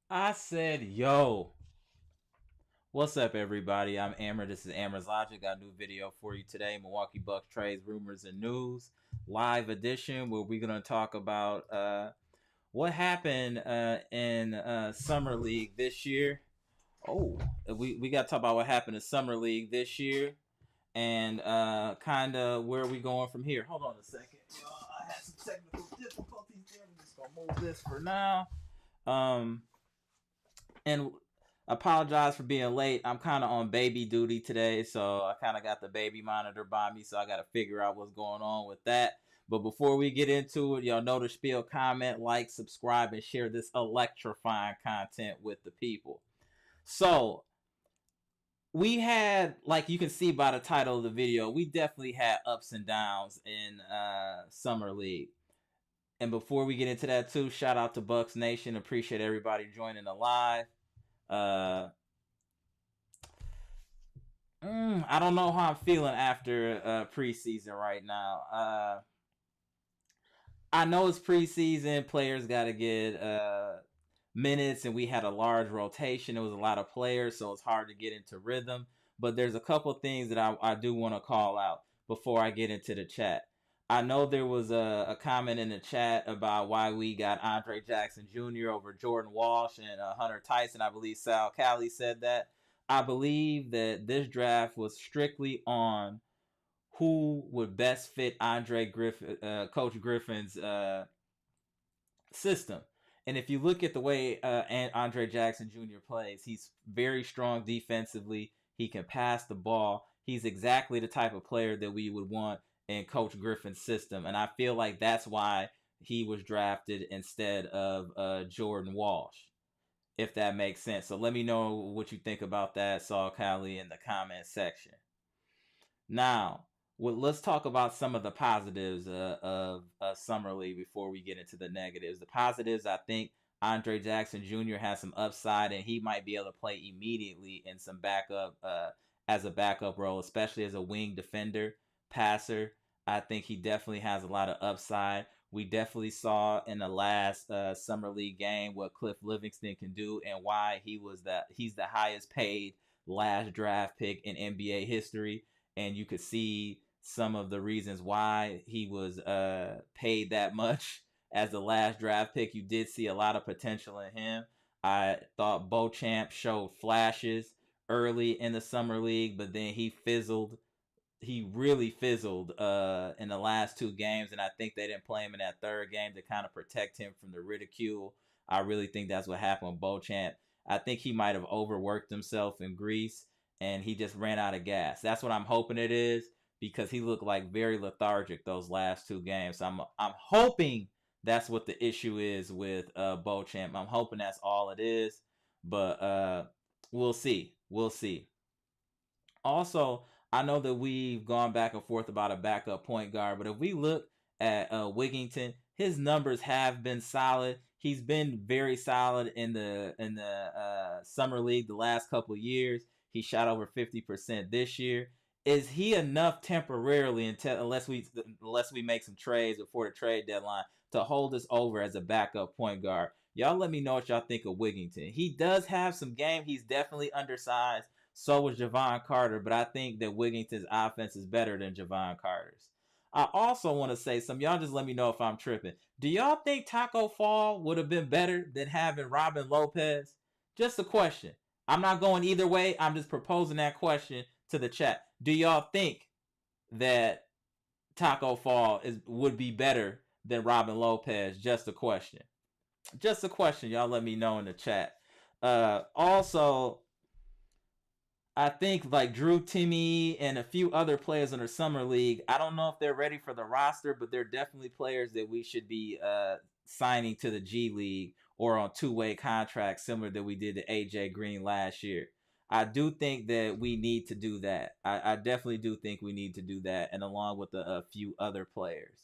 I said, yo, what's up, everybody? I'm Amber. This is Amaraslogic. Got a new video for you today. Milwaukee Bucks trades, rumors, and news. Live edition where we're going to talk about what happened in Summer League this year. Oh, we got to talk about what happened in Summer League this year and kind of where we going from here. Hold on a second. I had some technical difficulties there. I'm just going to move this for now. Um, and apologize for being late. I'm kind of on baby duty today, so I kind of got the baby monitor by me, so I got to figure out what's going on with that. But before we get into it, y'all know the spiel: comment, like, subscribe, and share this electrifying content with the people. So we had, like you can see by the title of the video, we definitely had ups and downs in Summer League. And before we get into that too, shout out to Bucks Nation. Appreciate everybody joining the live. Uh, I don't know how I'm feeling after preseason right now. I know it's preseason. Players got to get minutes, and we had a large rotation. It was a lot of players, so it's hard to get into rhythm. But there's a couple things that I do want to call out before I get into the chat. I know there was a comment in the chat about why we got Andre Jackson Jr. over Jordan Walsh and Hunter Tyson. I believe Sal Callie said that. I believe that this draft was strictly on who would best fit Coach Griffin's system. And if you look at the way Andre Jackson Jr. plays, he's very strong defensively. He can pass the ball. He's exactly the type of player that we would want in Coach Griffin's system. And I feel like that's why he was drafted instead of Jordan Walsh, if that makes sense. So let me know what you think about that, Saul Callie, in the comment section. Now, let's talk about some of the positives of Summer League before we get into the negatives. The positives, I think Andre Jackson Jr. has some upside, and he might be able to play immediately in some backup as a backup role, especially as a wing defender, passer. I think he definitely has a lot of upside. We definitely saw in the last Summer League game what Cliff Livingston can do and why he's the highest paid last draft pick in NBA history, and you could see some of the reasons why he was paid that much as the last draft pick. You did see a lot of potential in him. I thought Beauchamp showed flashes early in the summer league, but then he fizzled. He really fizzled in the last two games, and I think they didn't play him in that third game to kind of protect him from the ridicule. I really think that's what happened with Beauchamp. I think he might have overworked himself in Greece, and he just ran out of gas. That's what I'm hoping it is, because he looked like very lethargic those last two games. So I'm hoping that's what the issue is with Beauchamp. I'm hoping that's all it is, but we'll see. We'll see. Also, I know that we've gone back and forth about a backup point guard, but if we look at Wigington, his numbers have been solid. He's been very solid in the summer league the last couple of years. He shot over 50% this year. Is he enough temporarily until unless we make some trades before the trade deadline to hold us over as a backup point guard? Y'all let me know what y'all think of Wigington. He does have some game. He's definitely undersized. So was Javon Carter, but I think that Wigington's offense is better than Javon Carter's. I also want to say some. Y'all just let me know if I'm tripping. Do y'all think Taco Fall would have been better than having Robin Lopez? Just a question. I'm not going either way. I'm just proposing that question to the chat. Do y'all think that Taco Fall would be better than Robin Lopez? Just a question. Just a question. Y'all let me know in the chat. Also, I think like Drew Timmy and a few other players in the summer league, I don't know if they're ready for the roster, but they're definitely players that we should be signing to the G League or on two-way contracts, similar that we did to AJ Green last year. I do think that we need to do that. I definitely do think we need to do that, and along with a few other players.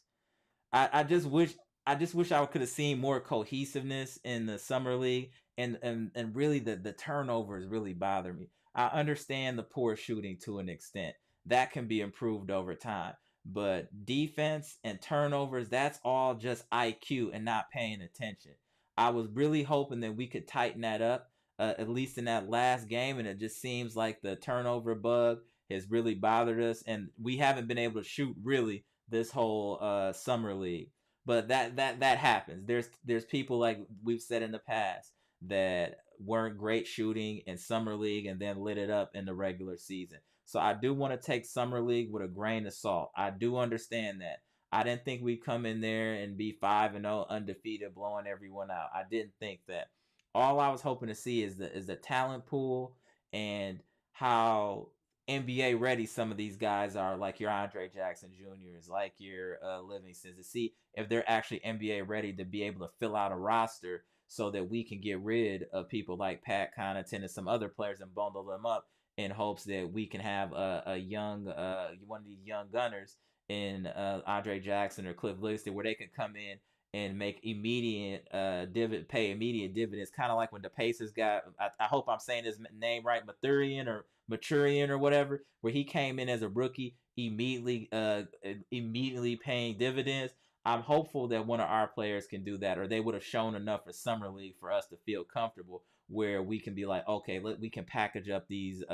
I just wish I could have seen more cohesiveness in the summer league, and really the turnovers really bother me. I understand the poor shooting to an extent that can be improved over time, but defense and turnovers, that's all just IQ and not paying attention. I was really hoping that we could tighten that up, at least in that last game, and it just seems like the turnover bug has really bothered us, and we haven't been able to shoot really this whole summer league. But that happens. There's people, like we've said in the past, that weren't great shooting in summer league and then lit it up in the regular season. So I do want to take summer league with a grain of salt. I do understand that. I didn't think we'd come in there and be 5-0 undefeated, blowing everyone out. I didn't think that. All I was hoping to see is the talent pool and how NBA ready some of these guys are, like your Andre Jackson Jr.'s, like your Livingstons, to see if they're actually NBA ready to be able to fill out a roster so that we can get rid of people like Pat Connaughton and some other players and bundle them up in hopes that we can have a young one of these young gunners in Andre Jackson or Cliff Livingston, where they can come in and make immediate pay immediate dividends, kind of like when the Pacers got, I hope I'm saying his name right, Maturian or whatever, where he came in as a rookie, immediately paying dividends. I'm hopeful that one of our players can do that, or they would have shown enough for summer league for us to feel comfortable, where we can be like, okay, we can package up these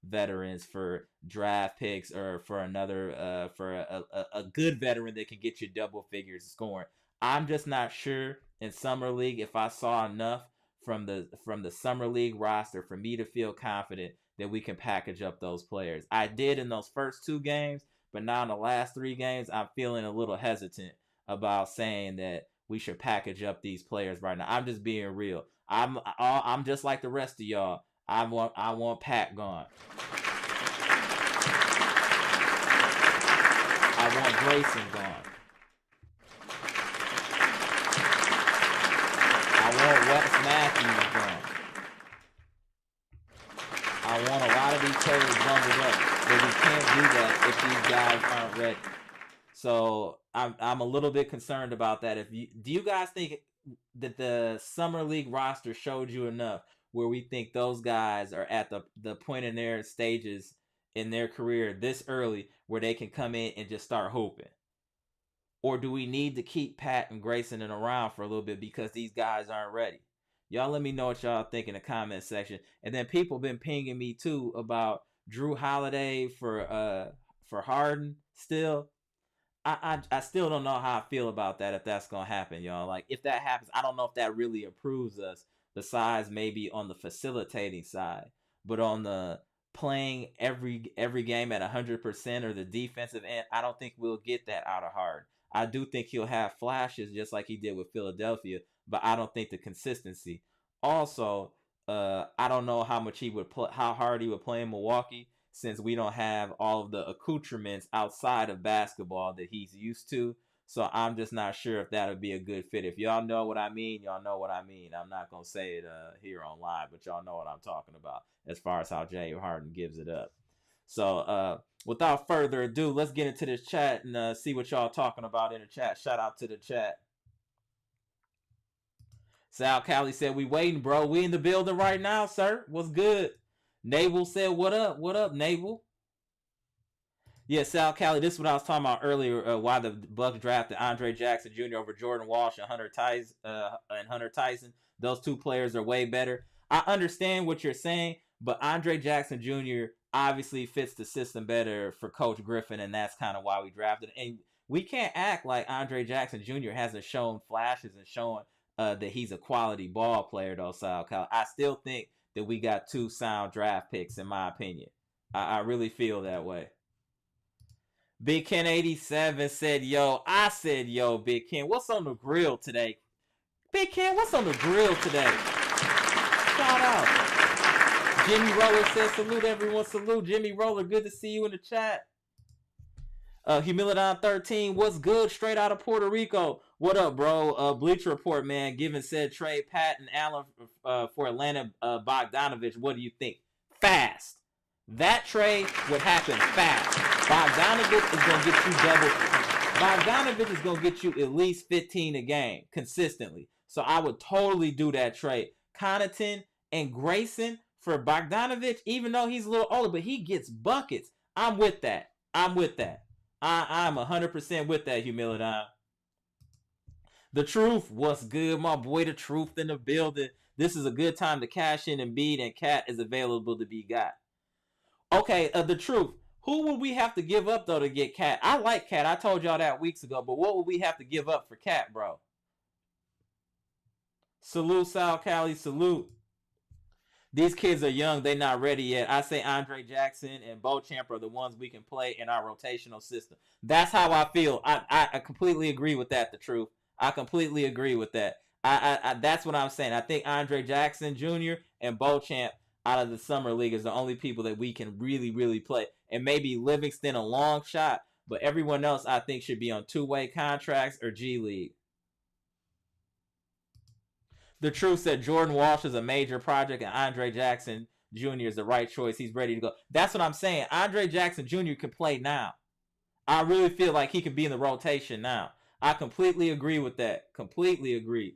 veterans for draft picks, or for another for a good veteran that can get you double figures scoring. I'm just not sure in summer league if I saw enough from the summer league roster for me to feel confident that we can package up those players. I did in those first 2 games, but now in the last 3 games, I'm feeling a little hesitant about saying that we should package up these players right now. I'm just being real. I'm just like the rest of y'all. I want Pat gone. I want Grayson gone. I want Wes Matthews gone. I want a lot of these players bundled up, but we can't do that if these guys aren't ready. So I'm a little bit concerned about that. Do you guys think that the summer league roster showed you enough where we think those guys are at the point in their stages in their career this early where they can come in and just start hooping? Or do we need to keep Pat and Grayson around for a little bit because these guys aren't ready? Y'all let me know what y'all think in the comment section. And then people been pinging me too about Drew Holiday for Harden still. I still don't know how I feel about that, if that's gonna happen, y'all. Like, if that happens, I don't know if that really improves us, besides maybe on the facilitating side. But on the playing every game at 100% or the defensive end, I don't think we'll get that out of Harden. I do think he'll have flashes just like he did with Philadelphia, but I don't think the consistency. Also, I don't know how much how hard he would play in Milwaukee, since we don't have all of the accoutrements outside of basketball that he's used to. So I'm just not sure if that would be a good fit. If y'all know what I mean, y'all know what I mean. I'm not going to say it here on live, but y'all know what I'm talking about as far as how Jay Harden gives it up. So without further ado, let's get into this chat and see what y'all talking about in the chat. Shout out to the chat. Sal Cali said, we waiting, bro. We in the building right now, sir. What's good? Naval said, what up? What up, Naval? Yeah, Sal Cali, this is what I was talking about earlier, why the Bucks drafted Andre Jackson Jr. over Jordan Walsh and Hunter Tyson. Those 2 players are way better. I understand what you're saying, but Andre Jackson Jr. obviously fits the system better for Coach Griffin, and that's kind of why we drafted him. And we can't act like Andre Jackson Jr. hasn't shown flashes and shown that he's a quality ball player, though, Sal Cali. I still think that we got 2 sound draft picks, in my opinion. I really feel that way. Big Ken 87 said, yo. I said, yo, Big Ken, what's on the grill today? Big Ken, what's on the grill today? Shout out. Jimmy Roller says, salute everyone. Salute, Jimmy Roller. Good to see you in the chat. Humilidon 13, what's good? Straight out of Puerto Rico. What up, bro? Bleacher Report, man. Given said trade Pat and Allen for Atlanta Bogdanovich. What do you think? Fast. That trade would happen fast. Bogdanovich is going to get you double. Bogdanovich is going to get you at least 15 a game consistently. So I would totally do that trade. Connaughton and Grayson for Bogdanovich, even though he's a little older, but he gets buckets. I'm with that. I'm 100% with that, Humilidon. The truth, what's good, my boy? The truth in the building. This is a good time to cash in and beat, and Cat is available to be got. Okay, the truth. Who would we have to give up though to get Cat? I like Cat. I told y'all that weeks ago, but what would we have to give up for Cat, bro? Salute, Sal Cali, salute. These kids are young. They're not ready yet. I say Andre Jackson and Beauchamp are the ones we can play in our rotational system. That's how I feel. I completely agree with that, the truth. I completely agree with that. That's what I'm saying. I think Andre Jackson Jr. and Beauchamp out of the summer league is the only people that we can really, really play. And maybe Livingston a long shot, but everyone else I think should be on two-way contracts or G League. The truth said Jordan Walsh is a major project and Andre Jackson Jr. is the right choice. He's ready to go. That's what I'm saying. Andre Jackson Jr. can play now. I really feel like he can be in the rotation now. I completely agree with that. Completely agree.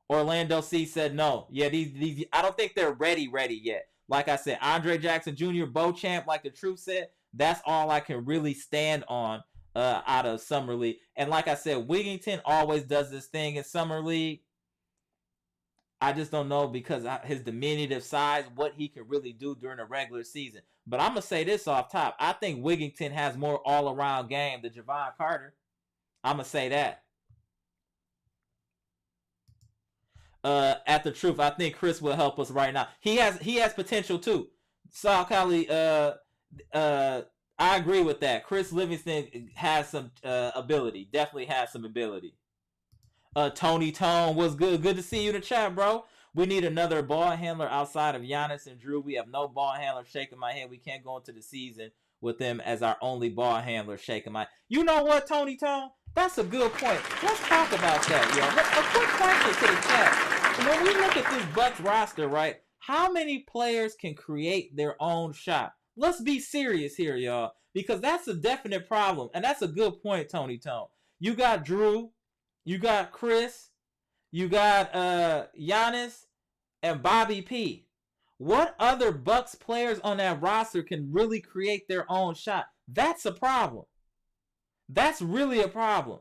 Orlando C said no. Yeah, these I don't think they're ready yet. Like I said, Andre Jackson Jr., Beauchamp, like the truth said, that's all I can really stand on out of Summer League. And like I said, Wigington always does this thing in Summer League. I just don't know because his diminutive size, what he can really do during the regular season. But I'm going to say this off top. I think Wigington has more all-around game than Javon Carter. I'm going to say that. At the truth, I think Chris will help us right now. He has potential too. Sal Cali, I agree with that. Chris Livingston has some ability. Definitely has some ability. Tony Tone was good. Good to see you in the chat, bro. We need another ball handler outside of Giannis and Drew. We have no ball handler. Shaking my head. We can't go into the season with them as our only ball handler. Shaking my. You know what, Tony Tone? That's a good point. Let's talk about that, yo. A quick question to the chat. When we look at this Bucks roster, right? How many players can create their own shot? Let's be serious here, y'all, because that's a definite problem, and that's a good point, Tony Tone. You got Drew. You got Chris, you got Giannis, and Bobby P. What other Bucks players on that roster can really create their own shot? That's a problem. That's really a problem.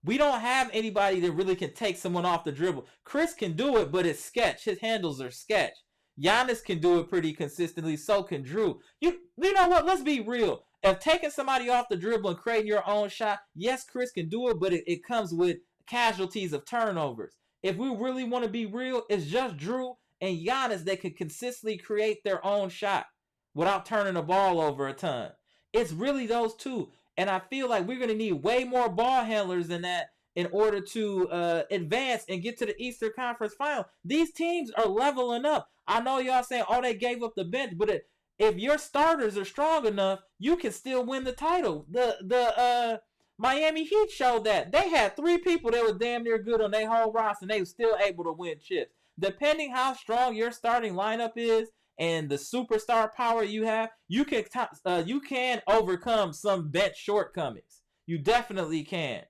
We don't have anybody that really can take someone off the dribble. Chris can do it, but it's sketch. His handles are sketch. Giannis can do it pretty consistently. So can Drew. You know what? Let's be real. If taking somebody off the dribble and creating your own shot, yes, Chris can do it, but it comes with casualties of turnovers. If we really want to be real, it's just Drew and Giannis that can consistently create their own shot without turning the ball over a ton. It's really those two. And I feel like we're going to need way more ball handlers than that in order to advance and get to the Eastern Conference Final. These teams are leveling up. I know y'all saying, oh, they gave up the bench, but if your starters are strong enough, you can still win the title. The Miami Heat showed that. They had 3 people that were damn near good on their whole roster, and they were still able to win chips. Depending how strong your starting lineup is and the superstar power you have, you can overcome some bench shortcomings. You definitely can.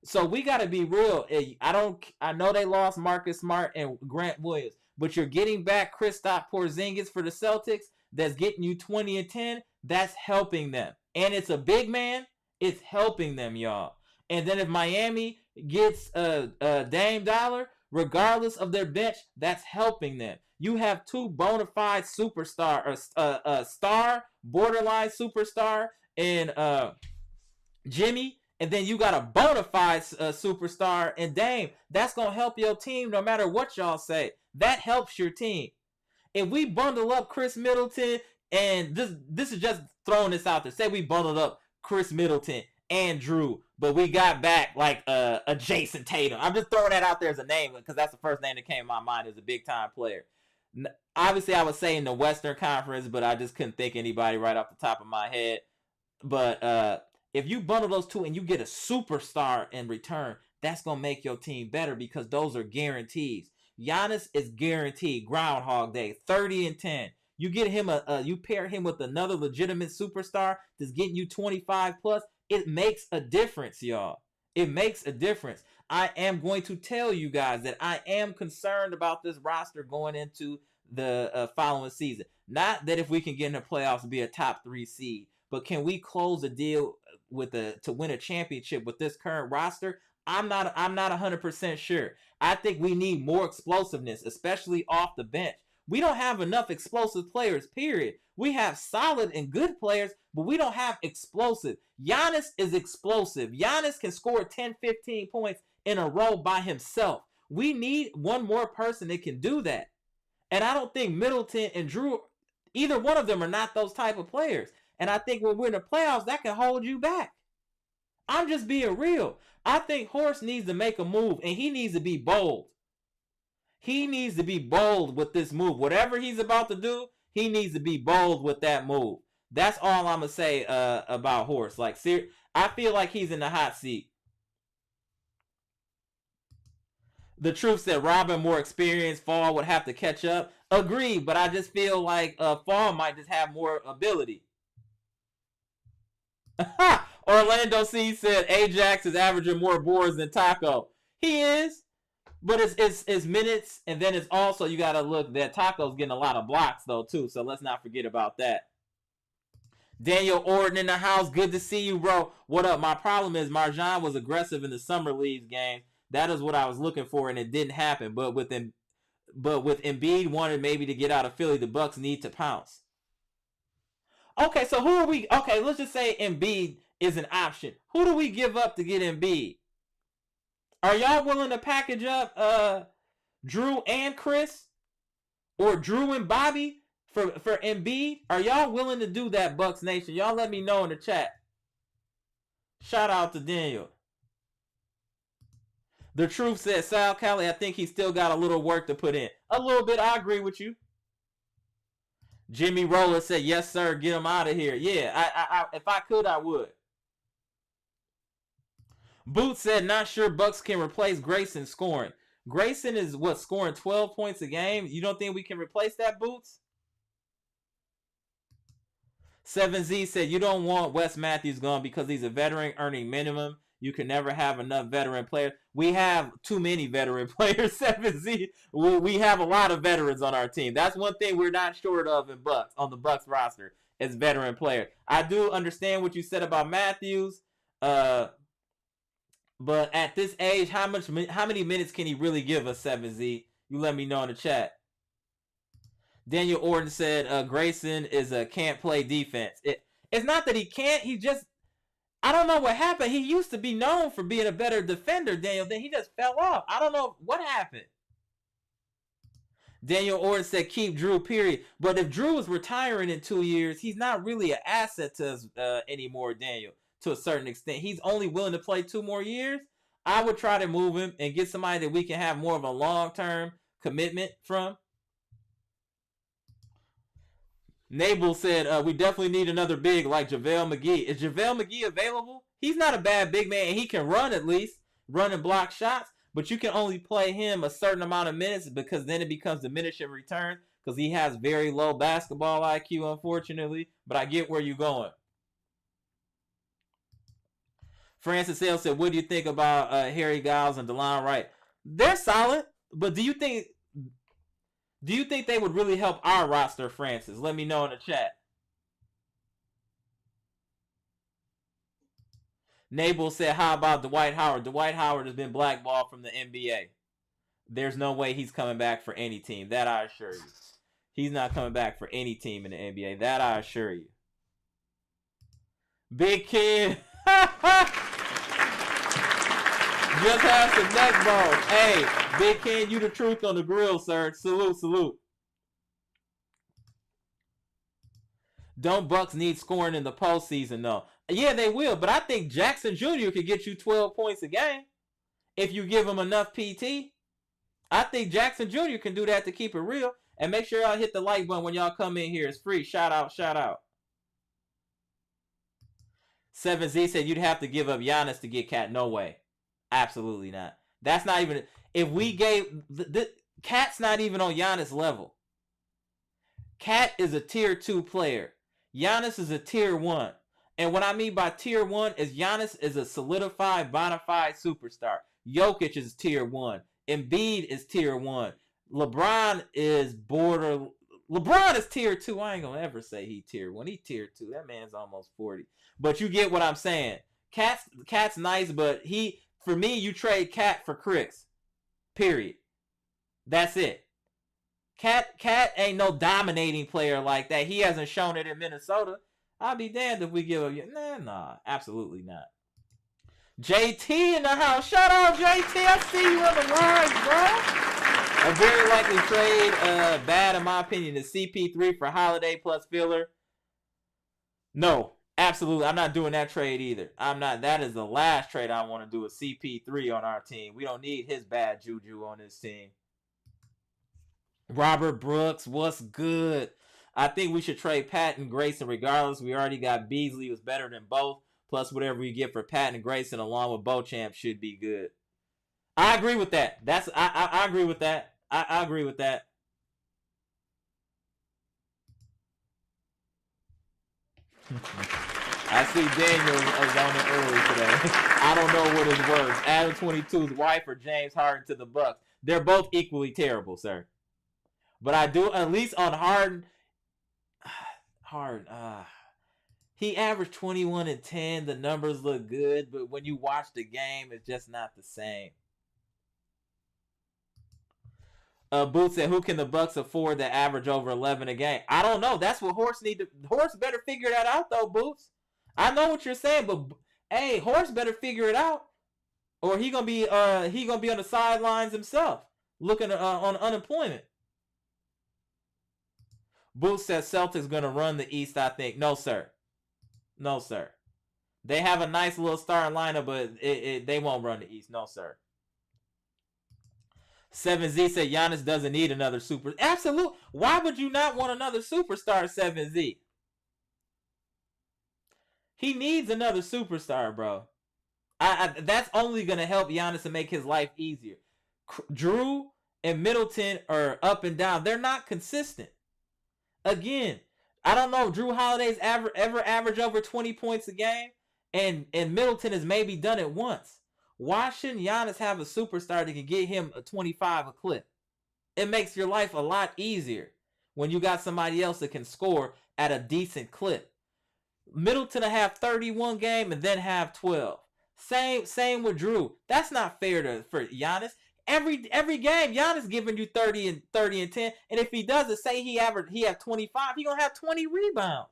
So we got to be real. I know they lost Marcus Smart and Grant Williams, but you're getting back Kristaps Porzingis for the Celtics. That's getting you 20 and 10. That's helping them. And it's a big man. It's helping them, y'all. And then if Miami gets Dame Dollar, regardless of their bench, that's helping them. You have 2 bona fide superstar, or star, borderline superstar in Jimmy, and then you got a bona fide superstar in Dame. That's going to help your team no matter what y'all say. That helps your team. If we bundle up Chris Middleton, and this is just throwing this out there. Say we bundled up Chris Middleton and Drew, but we got back like a Jason Tatum. I'm just throwing that out there as a name because that's the first name that came to my mind as a big time player. Obviously, I would say in the Western Conference, but I just couldn't think anybody right off the top of my head. But if you bundle those two and you get a superstar in return, that's going to make your team better because those are guarantees. Giannis is guaranteed Groundhog Day, 30 and 10. You get him you pair him with another legitimate superstar that's getting you 25 plus. It makes a difference, y'all. It makes a difference. I am going to tell you guys that I am concerned about this roster going into the following season. Not that if we can get in the playoffs and be a top 3 seed, but can we close a deal to win a championship with this current roster? I'm not 100% sure. I think we need more explosiveness, especially off the bench. We don't have enough explosive players, period. We have solid and good players, but we don't have explosive. Giannis is explosive. Giannis can score 10, 15 points in a row by himself. We need one more person that can do that. And I don't think Middleton and Drew, either one of them are not those type of players. And I think when we're in the playoffs, that can hold you back. I'm just being real. I think Horst needs to make a move, and he needs to be bold. He needs to be bold with this move. Whatever he's about to do, he needs to be bold with that move. That's all I'm going to say about Horst. Like, I feel like he's in the hot seat. The truth said Robin more experienced. Fall would have to catch up. Agreed, but I just feel like Fall might just have more ability. Orlando C said Ajax is averaging more boards than Taco. He is, but it's minutes, and then it's also, you got to look that Taco's getting a lot of blocks though too, so let's not forget about that. Daniel Orton in the house. Good to see you, bro. What up? My problem is Marjan was aggressive in the summer leagues game. That is what I was looking for, and it didn't happen. But with Embiid wanted maybe to get out of Philly, the Bucks need to pounce. Okay, so who are we? Okay, let's just say Embiid is an option. Who do we give up to get Embiid? Are y'all willing to package up Drew and Chris? Or Drew and Bobby for Embiid? Are y'all willing to do that, Bucks Nation? Y'all let me know in the chat. Shout out to Daniel. The truth says Sal Kelly, I think he still got a little work to put in. A little bit, I agree with you. Jimmy Roller said, yes, sir, get him out of here. Yeah, I if I could, I would. Boots said, not sure Bucks can replace Grayson scoring. Grayson is, scoring 12 points a game? You don't think we can replace that, Boots? 7Z said, you don't want Wes Matthews gone because he's a veteran earning minimum. You can never have enough veteran players. We have too many veteran players, 7Z. We have a lot of veterans on our team. That's one thing we're not short of on the Bucks roster is veteran players. I do understand what you said about Matthews. But at this age, how many minutes can he really give us, 7Z? You let me know in the chat. Daniel Orton said Grayson can't play defense. It's not that he can't. He just, I don't know what happened. He used to be known for being a better defender, Daniel. Then he just fell off. I don't know what happened. Daniel Orton said keep Drew, period. But if Drew is retiring in 2 years, he's not really an asset to us anymore, Daniel, to a certain extent. He's only willing to play 2 more years. I would try to move him and get somebody that we can have more of a long-term commitment from. Nabel said, we definitely need another big like JaVale McGee. Is JaVale McGee available? He's not a bad big man, and he can run at least, run and block shots, but you can only play him a certain amount of minutes because then it becomes diminishing return because he has very low basketball IQ, unfortunately, but I get where you're going. Francis Hale said, what do you think about Harry Giles and DeLon Wright? They're solid, but do you think they would really help our roster, Francis? Let me know in the chat. Nabel said, how about Dwight Howard? Dwight Howard has been blackballed from the NBA. There's no way he's coming back for any team. That I assure you. He's not coming back for any team in the NBA. That I assure you. Big Kid. Just have some neck bones. Hey, Big Ken, you the truth on the grill, sir. Salute, salute. Don't Bucks need scoring in the postseason, though? Yeah, they will, but I think Jackson Jr. could get you 12 points a game if you give him enough PT. I think Jackson Jr. can do that to keep it real. And make sure y'all hit the like button when y'all come in here. It's free. Shout out, shout out. 7Z said you'd have to give up Giannis to get Cat. No way. Absolutely not. That's not even, if we gave, Cat's not even on Giannis level. Cat is a tier 2 player. Giannis is a tier 1. And what I mean by tier 1 is Giannis is a solidified, bona fide superstar. Jokic is tier 1. Embiid is tier 1. LeBron is tier 2. I ain't gonna ever say he tier 1. He tier 2. That man's almost 40. But you get what I'm saying. Cat's nice, but For me, you trade Cat for Chris. Period. That's it. Cat ain't no dominating player like that. He hasn't shown it in Minnesota. I'll be damned if we give him. Nah, absolutely not. JT in the house. Shout out, JT. I see you on the line, bro. A very likely trade, bad in my opinion, is CP3 for Holiday plus filler. No, absolutely. I'm not doing that trade either. I'm not. That is the last trade I want to do with CP3 on our team. We don't need his bad juju on this team. Robert Brooks, what's good? I think we should trade Pat and Grayson regardless. We already got Beasley, who's better than both. Plus, whatever you get for Pat and Grayson along with Beauchamp should be good. I agree with that. I agree with that. I agree with that. I see Daniel is on it early today. I don't know what is worse, Adam 22's wife or James Harden to the Bucks. They're both equally terrible, sir. But I do, at least on Harden, he averaged 21 and 10. The numbers look good, but when you watch the game, it's just not the same. Boots said, who can the Bucks afford to average over 11 a game? I don't know. That's what Horse need to. Horse better figure that out, though, Boots. I know what you're saying, but hey, Horse better figure it out, or he gonna be on the sidelines himself, looking on unemployment. Boots says Celtics gonna run the East. I think no, sir. No, sir. They have a nice little starting lineup, but they won't run the East. No, sir. 7Z said Giannis doesn't need another super. Absolute. Why would you not want another superstar, 7Z? He needs another superstar, bro. That's only going to help Giannis and make his life easier. Drew and Middleton are up and down. They're not consistent. Again, I don't know. Drew Holiday's ever average over 20 points a game, and Middleton has maybe done it once. Why shouldn't Giannis have a superstar that can get him a 25 a clip? It makes your life a lot easier when you got somebody else that can score at a decent clip. Middleton will have 31 game and then have 12. Same with Drew. That's not fair for Giannis. Every game, Giannis giving you 30 and 10, and if he does it, say he have 25, he gonna have 20 rebounds.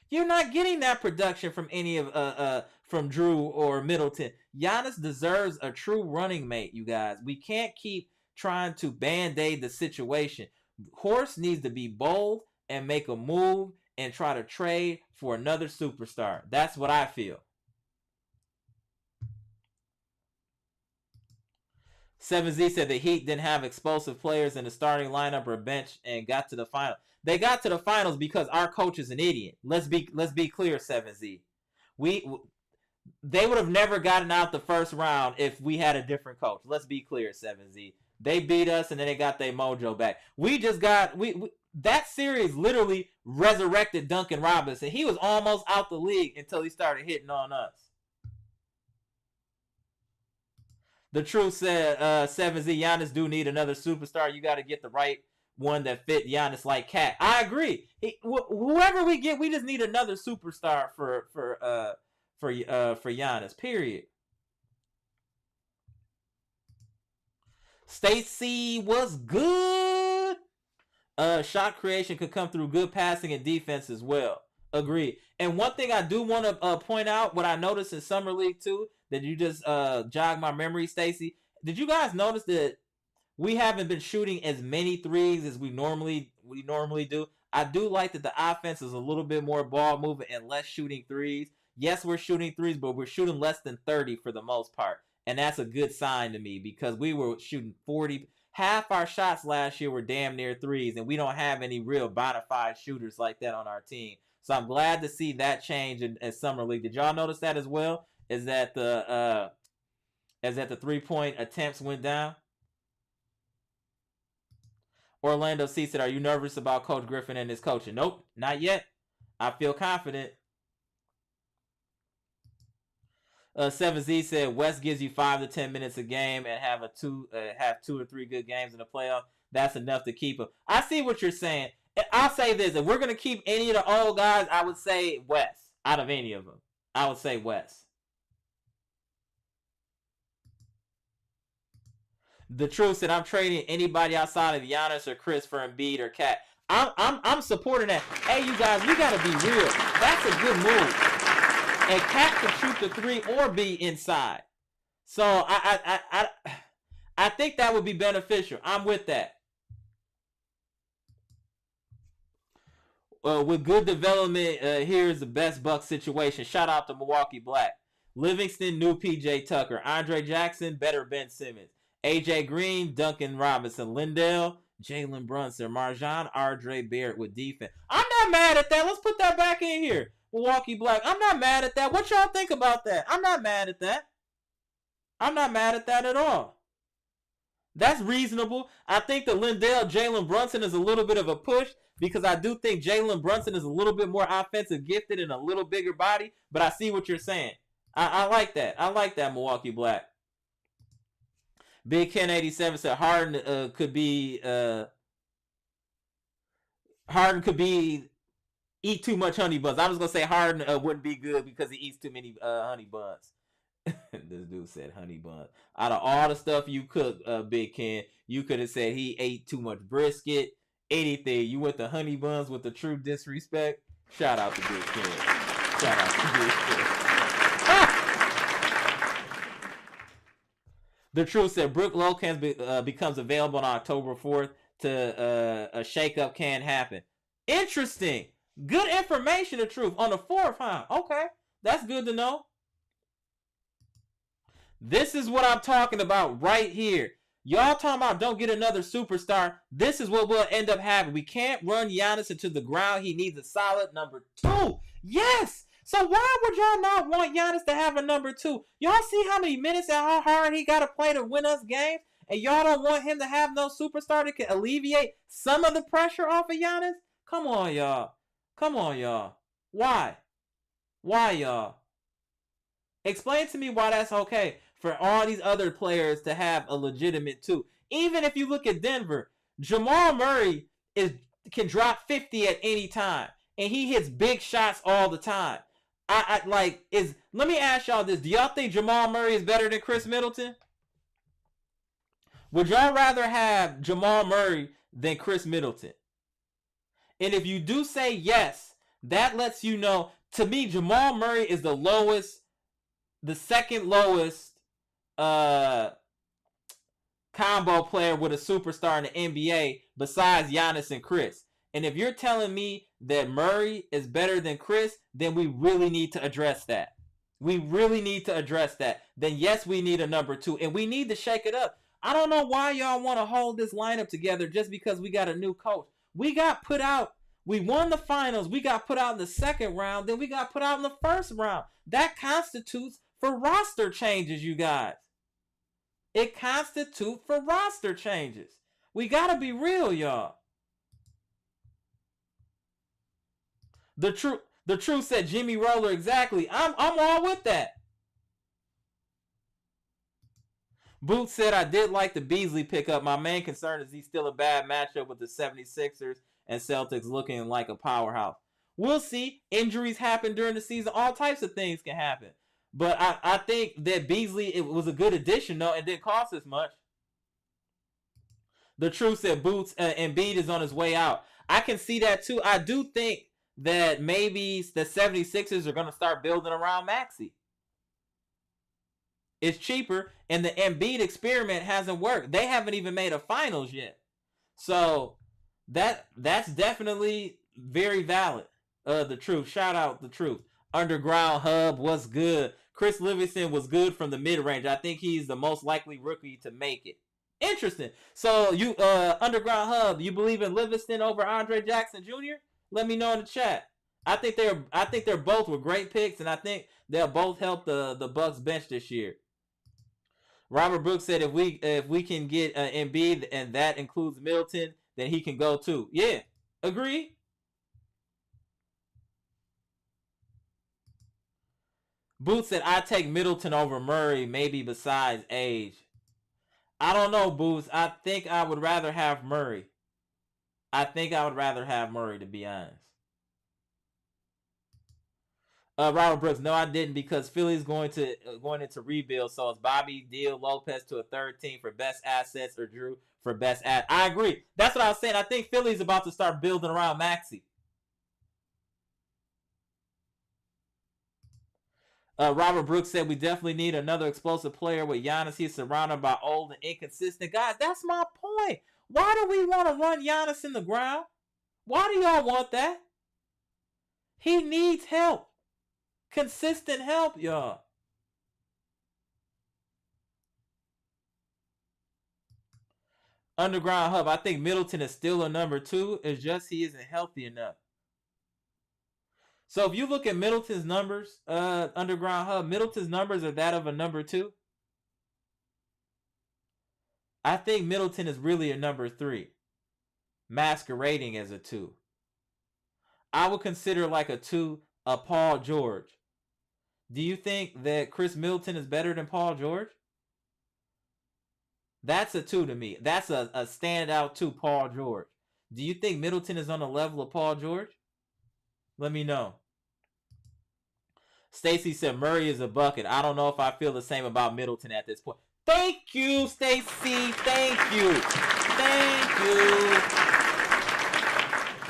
You're not getting that production from any of from Drew or Middleton. Giannis deserves a true running mate, you guys. We can't keep trying to band-aid the situation. Horse needs to be bold and make a move and try to trade for another superstar. That's what I feel. 7Z said the Heat didn't have explosive players in the starting lineup or bench and got to the final. They got to the finals because our coach is an idiot. Let's be clear, 7Z. They would have never gotten out the first round if we had a different coach. Let's be clear, 7Z. They beat us and then they got their mojo back. That series literally resurrected Duncan Robinson. He was almost out the league until he started hitting on us. The truth said, 7Z, Giannis do need another superstar. You got to get the right one that fit Giannis like Cat. I agree. Whoever we get, we just need another superstar for Giannis. Period. Stacy was good. Shot creation could come through good passing and defense as well. Agreed. And one thing I do want to point out, what I noticed in Summer League too, that you just jogged my memory, Stacy. Did you guys notice that we haven't been shooting as many threes as we normally do? I do like that the offense is a little bit more ball moving and less shooting threes. Yes, we're shooting threes, but we're shooting less than 30 for the most part. And that's a good sign to me because we were shooting 40. Half our shots last year were damn near threes, and we don't have any real bona fide shooters like that on our team. So I'm glad to see that change in Summer League. Did y'all notice that as well? Is that the 3-point attempts went down? Orlando C said, are you nervous about Coach Griffin and his coaching? Nope, not yet. I feel confident. 7Z said West gives you 5 to 10 minutes a game and have 2 or 3 good games in the playoff. That's enough to keep him. I see what you're saying. I'll say this: if we're gonna keep any of the old guys, I would say West. Out of any of them, I would say West. The truth said I'm trading anybody outside of Giannis or Chris for Embiid or Cat. I'm supporting that. Hey, you guys, we gotta be real. That's a good move. And Cat can shoot the three or be inside. So I think that would be beneficial. I'm with that. With good development, here's the best Buck situation. Shout out to Milwaukee Black. Livingston, new PJ Tucker. Andre Jackson, better Ben Simmons. AJ Green, Duncan Robinson. Lindell, Jalen Brunson. Marjan, RJ Barrett with defense. I'm not mad at that. Let's put that back in here. Milwaukee Black. I'm not mad at that. What y'all think about that? I'm not mad at that. I'm not mad at that at all. That's reasonable. I think the Lindell, Jalen Brunson is a little bit of a push because I do think Jalen Brunson is a little bit more offensive gifted and a little bigger body, but I see what you're saying. I like that. I like that, Milwaukee Black. Big Ken 87 said Harden could be eat too much honey buns. I was gonna say Harden wouldn't be good because he eats too many honey buns. This dude said honey bun. Out of all the stuff you cook, Big Ken, you could have said he ate too much brisket, anything. You went to honey buns with the true disrespect. Shout out to Big Ken. Shout out to Big Ken. The truth said Brooke Locans becomes available on October 4th to a shakeup can happen. Interesting. Good information, the truth. On the 4th, huh? Okay. That's good to know. This is what I'm talking about right here. Y'all talking about don't get another superstar. This is what will end up happening. We can't run Giannis into the ground. He needs a solid number 2. Yes. So why would y'all not want Giannis to have a number 2? Y'all see how many minutes and how hard he got to play to win us games? And y'all don't want him to have no superstar that can alleviate some of the pressure off of Giannis? Come on, y'all. Come on, y'all. Why? Why, y'all? Explain to me why that's okay for all these other players to have a legitimate 2. Even if you look at Denver, Jamal Murray can drop 50 at any time. And he hits big shots all the time. Let me ask y'all this. Do y'all think Jamal Murray is better than Chris Middleton? Would y'all rather have Jamal Murray than Chris Middleton? And if you do say yes, that lets you know, to me, Jamal Murray is the second lowest combo player with a superstar in the NBA besides Giannis and Chris. And if you're telling me that Murray is better than Chris, then we really need to address that. We really need to address that. Then yes, we need a number 2. And we need to shake it up. I don't know why y'all want to hold this lineup together just because we got a new coach. We got put out. We won the finals. We got put out in the second round. Then we got put out in the first round. That constitutes for roster changes, you guys. It constitutes for roster changes. We got to be real, y'all. The truth said Jimmy Roller, exactly. I'm all with that. Boots said I did like the Beasley pickup. My main concern is he's still a bad matchup with the 76ers and Celtics looking like a powerhouse. We'll see. Injuries happen during the season. All types of things can happen. But I think that Beasley, it was a good addition, though, and didn't cost as much. The truth said Boots Embiid is on his way out. I can see that, too. I do think that maybe the 76ers are going to start building around Maxey. It's cheaper, and the Embiid experiment hasn't worked. They haven't even made a finals yet. So that's definitely very valid. The truth. Shout out the truth. Underground Hub was good. Chris Livingston was good from the mid-range. I think he's the most likely rookie to make it. Interesting. So you Underground Hub, you believe in Livingston over Andre Jackson Jr.? Let me know in the chat. I think they're both were great picks, and I think they'll both help the Bucks bench this year. Robert Brooks said if we can get Embiid and that includes Middleton, then he can go too. Yeah, agree. Boots said I take Middleton over Murray, maybe besides age. I don't know, Boots. I think I would rather have Murray. To be honest. Robert Brooks, no, I didn't, because Philly's going into rebuild. So it's Bobby, Deal, Lopez to a third team for best assets, or Drew for best ad. I agree. That's what I was saying. I think Philly's about to start building around Maxey. Robert Brooks said we definitely need another explosive player with Giannis. He's surrounded by old and inconsistent guys. That's my point. Why do we want to run Giannis in the ground? Why do y'all want that? He needs help. Consistent help, y'all. Underground Hub, I think Middleton is still a number 2. It's just he isn't healthy enough. So if you look at Middleton's numbers, Underground Hub, Middleton's numbers are that of a number 2. I think Middleton is really a number 3, masquerading as a 2. I would consider like a 2 a Paul George. Do you think that Chris Middleton is better than Paul George? That's a 2 to me. That's a standout 2, Paul George. Do you think Middleton is on the level of Paul George? Let me know. Stacy said Murray is a bucket. I don't know if I feel the same about Middleton at this point. Thank you, Stacy. Thank you. Thank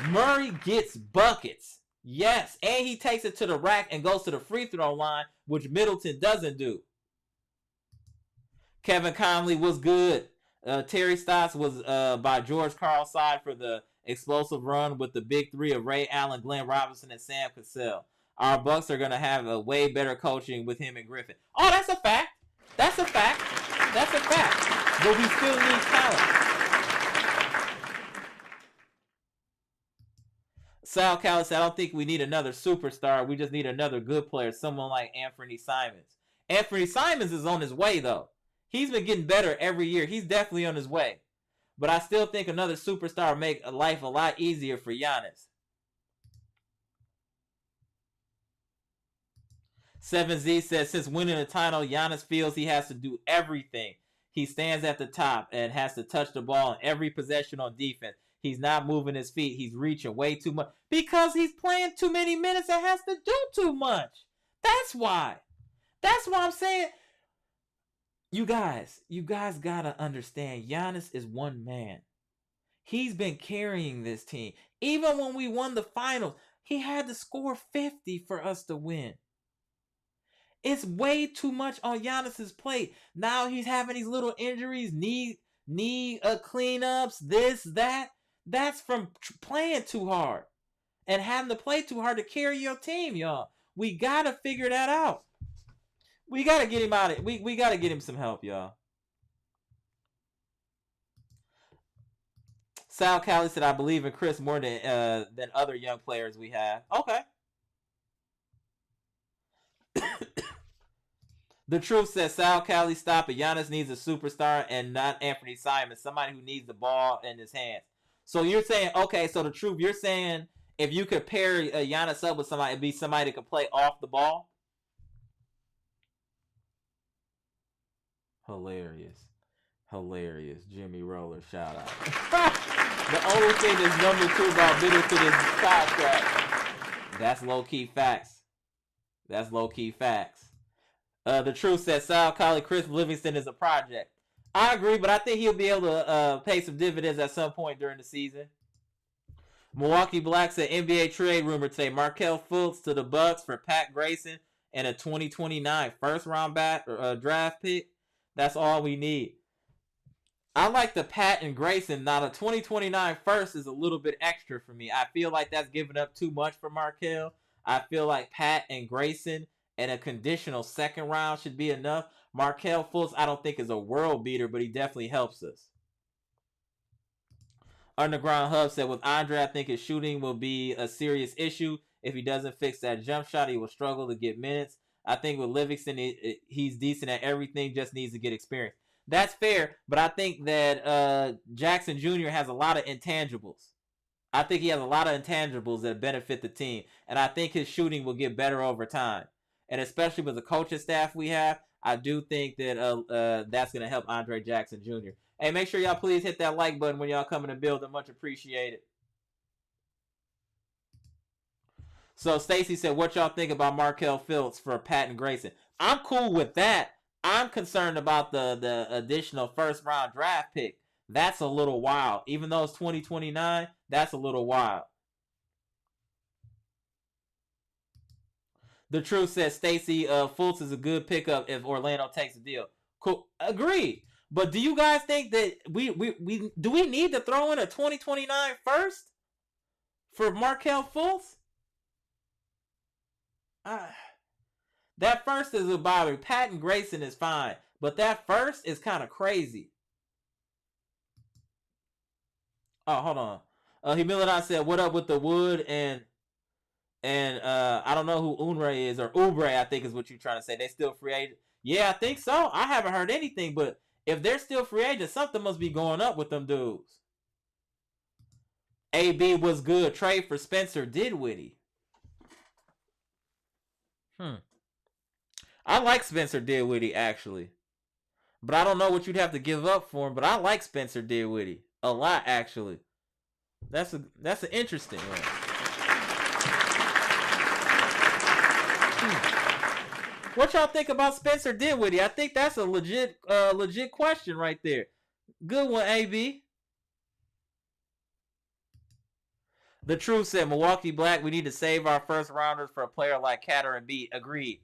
you. Murray gets buckets. Yes, and he takes it to the rack and goes to the free throw line, which Middleton doesn't do. Kevin Conley was good. Terry Stotts was by George Karl's side for the explosive run with the big 3 of Ray Allen, Glenn Robinson, and Sam Cassell. Our Bucks are going to have a way better coaching with him and Griffin. Oh, that's a fact. That's a fact. That's a fact. But we still need talent. Sal Callis said, I don't think we need another superstar. We just need another good player, someone like Anthony Simons. Anthony Simons is on his way, though. He's been getting better every year. He's definitely on his way. But I still think another superstar would make life a lot easier for Giannis. 7Z says, since winning the title, Giannis feels he has to do everything. He stands at the top and has to touch the ball in every possession on defense. He's not moving his feet. He's reaching way too much because he's playing too many minutes and has to do too much. That's why. That's why I'm saying, you guys gotta understand, Giannis is one man. He's been carrying this team. Even when we won the finals, he had to score 50 for us to win. It's way too much on Giannis's plate. Now he's having these little injuries, knee cleanups, this, that. That's from playing too hard and having to play too hard to carry your team, y'all. We got to figure that out. We got to get him out of it. We got to get him some help, y'all. Sal Callie said, I believe in Chris more than other young players we have. Okay. The truth says Sal Callie, stop it. Giannis needs a superstar and not Anthony Simons, somebody who needs the ball in his hands. So you're saying, okay, so the truth, you're saying if you could pair Giannis up with somebody, it'd be somebody that could play off the ball? Hilarious. Jimmy Roller, shout out. The only thing that's number 2 about Middleton is his contract. That's low-key facts. The truth says Sal Colley, Chris Livingston is a project. I agree, but I think he'll be able to pay some dividends at some point during the season. Milwaukee Black said NBA trade rumor today. Markelle Fultz to the Bucks for Pat Grayson and a 2029 first-round draft pick. That's all we need. I like the Pat and Grayson. Now, the 2029 first is a little bit extra for me. I feel like that's giving up too much for Markelle. I feel like Pat and Grayson and a conditional second round should be enough. Markelle Fultz, I don't think is a world beater, but he definitely helps us. Underground Hub said, with Andre, I think his shooting will be a serious issue. If he doesn't fix that jump shot, he will struggle to get minutes. I think with Livingston, he's decent at everything, just needs to get experience. That's fair, but I think that Jackson Jr. has a lot of intangibles. I think he has a lot of intangibles that benefit the team, and I think his shooting will get better over time. And especially with the coaching staff we have, I do think that that's going to help Andre Jackson Jr. Hey, make sure y'all please hit that like button when y'all coming to build. Much appreciated. So Stacy said, what y'all think about Markelle Fultz for Patton Grayson? I'm cool with that. I'm concerned about the additional first round draft pick. That's a little wild. Even though it's 2029, that's a little wild. The Truth says Stacy Fultz is a good pickup if Orlando takes a deal. Cool. Agreed. But do you guys think that we need to throw in a 2029 first for Markelle Fultz? That first is a bother. Patton Grayson is fine, but that first is kind of crazy. Oh, hold on. Humilidon said, "What up with the Wood and I don't know who Unre is, or Oubre, I think is what you're trying to say. They still free agent? Yeah, I think so. I haven't heard anything, but if they're still free agents, something must be going up with them dudes." AB was good. Trade for Spencer Dinwiddie. I like Spencer Dinwiddie, actually. But I don't know what you'd have to give up for him, but I like Spencer Dinwiddie a lot, actually. That's an interesting one. What y'all think about Spencer Dinwiddie? I think that's a legit question right there. Good one, AB. The Truth said, Milwaukee Black, we need to save our first rounders for a player like Catter and B. Agreed.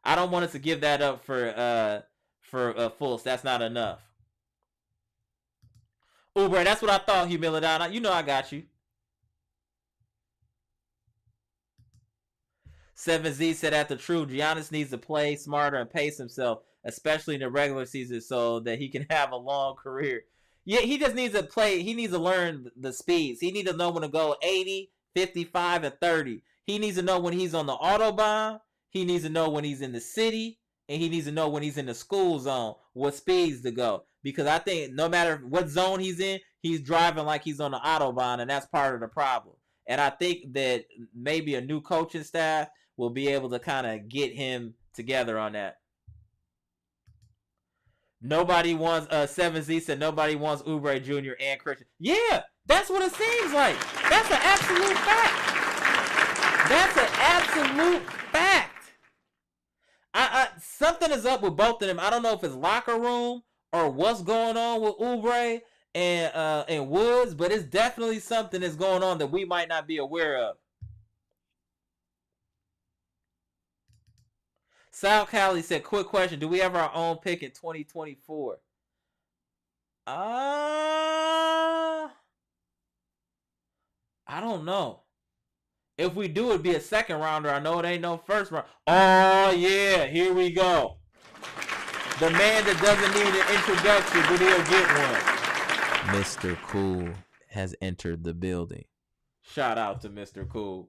I don't want us to give that up for Fultz. That's not enough. Oubre, that's what I thought, Humilidon. You know I got you. 7Z said, at the Truth, Giannis needs to play smarter and pace himself, especially in the regular season, so that he can have a long career. Yeah, he just needs to play. He needs to learn the speeds. He needs to know when to go 80, 55, and 30. He needs to know when he's on the Autobahn. He needs to know when he's in the city. And he needs to know when he's in the school zone, what speeds to go. Because I think no matter what zone he's in, he's driving like he's on the Autobahn, and that's part of the problem. And I think that maybe a new coaching staff will be able to kind of get him together on that. Nobody wants 7Z said nobody wants Oubre Jr. and Christian. Yeah, that's what it seems like. That's an absolute fact. That's an absolute fact. Something is up with both of them. I don't know if it's locker room or what's going on with Oubre and Woods, but it's definitely something that's going on that we might not be aware of. Sal Cali said, quick question. Do we have our own pick in 2024? I don't know. If we do, it'd be a second rounder. I know it ain't no first round. Oh, yeah. Here we go. The man that doesn't need an introduction, but he'll get one. Mr. Cool has entered the building. Shout out to Mr. Cool.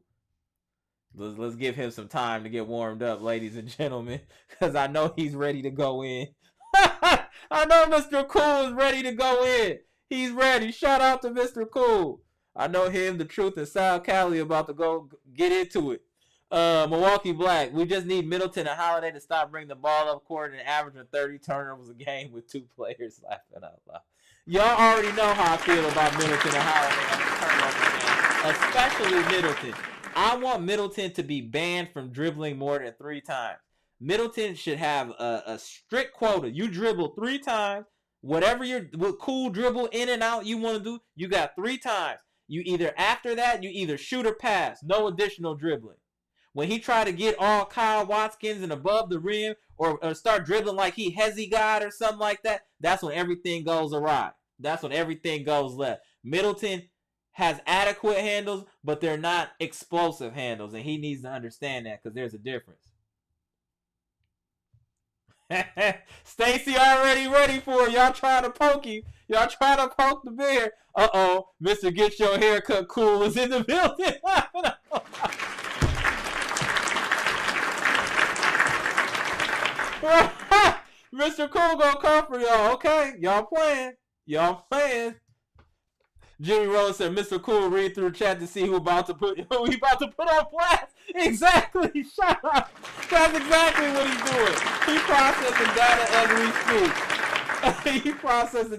Let's give him some time to get warmed up, ladies and gentlemen, because I know he's ready to go in. I know Mr. Cool is ready to go in. He's ready. Shout out to Mr. Cool. I know him, the Truth, and Sal Cali about to go get into it. Milwaukee Black, we just need Middleton and Holiday to stop bringing the ball up court and averaging 30 turnovers a game with two players laughing out loud. Y'all already know how I feel about Middleton and Holiday on the turnover game, especially Middleton. I want Middleton to be banned from dribbling more than 3 times. Middleton should have a strict quota. You dribble 3 times. Whatever your cool dribble in and out you want to do, you got 3 times. You either after that, you either shoot or pass. No additional dribbling. When he tried to get all Kyle Watkins and above the rim or start dribbling like he Hezzy God or something like that, that's when everything goes awry. That's when everything goes left. Middleton has adequate handles, but they're not explosive handles, and he needs to understand that because there's a difference. Stacy already ready for it. Y'all trying to poke him. Y'all trying to poke the bear. Uh-oh. Mr. Get Your Haircut Cool is in the building. Mr. Cool gonna come for y'all. Okay. Y'all playing. Y'all playing. Jimmy Rose said, Mr. Cool, read through the chat to see who we about to put on blast. Exactly. Shut up. That's exactly what he's doing. He's processing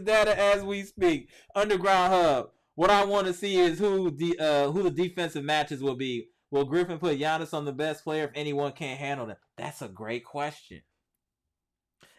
data as we speak. Underground Hub. What I want to see is who the defensive matches will be. Will Griffin put Giannis on the best player if anyone can't handle them? That's a great question.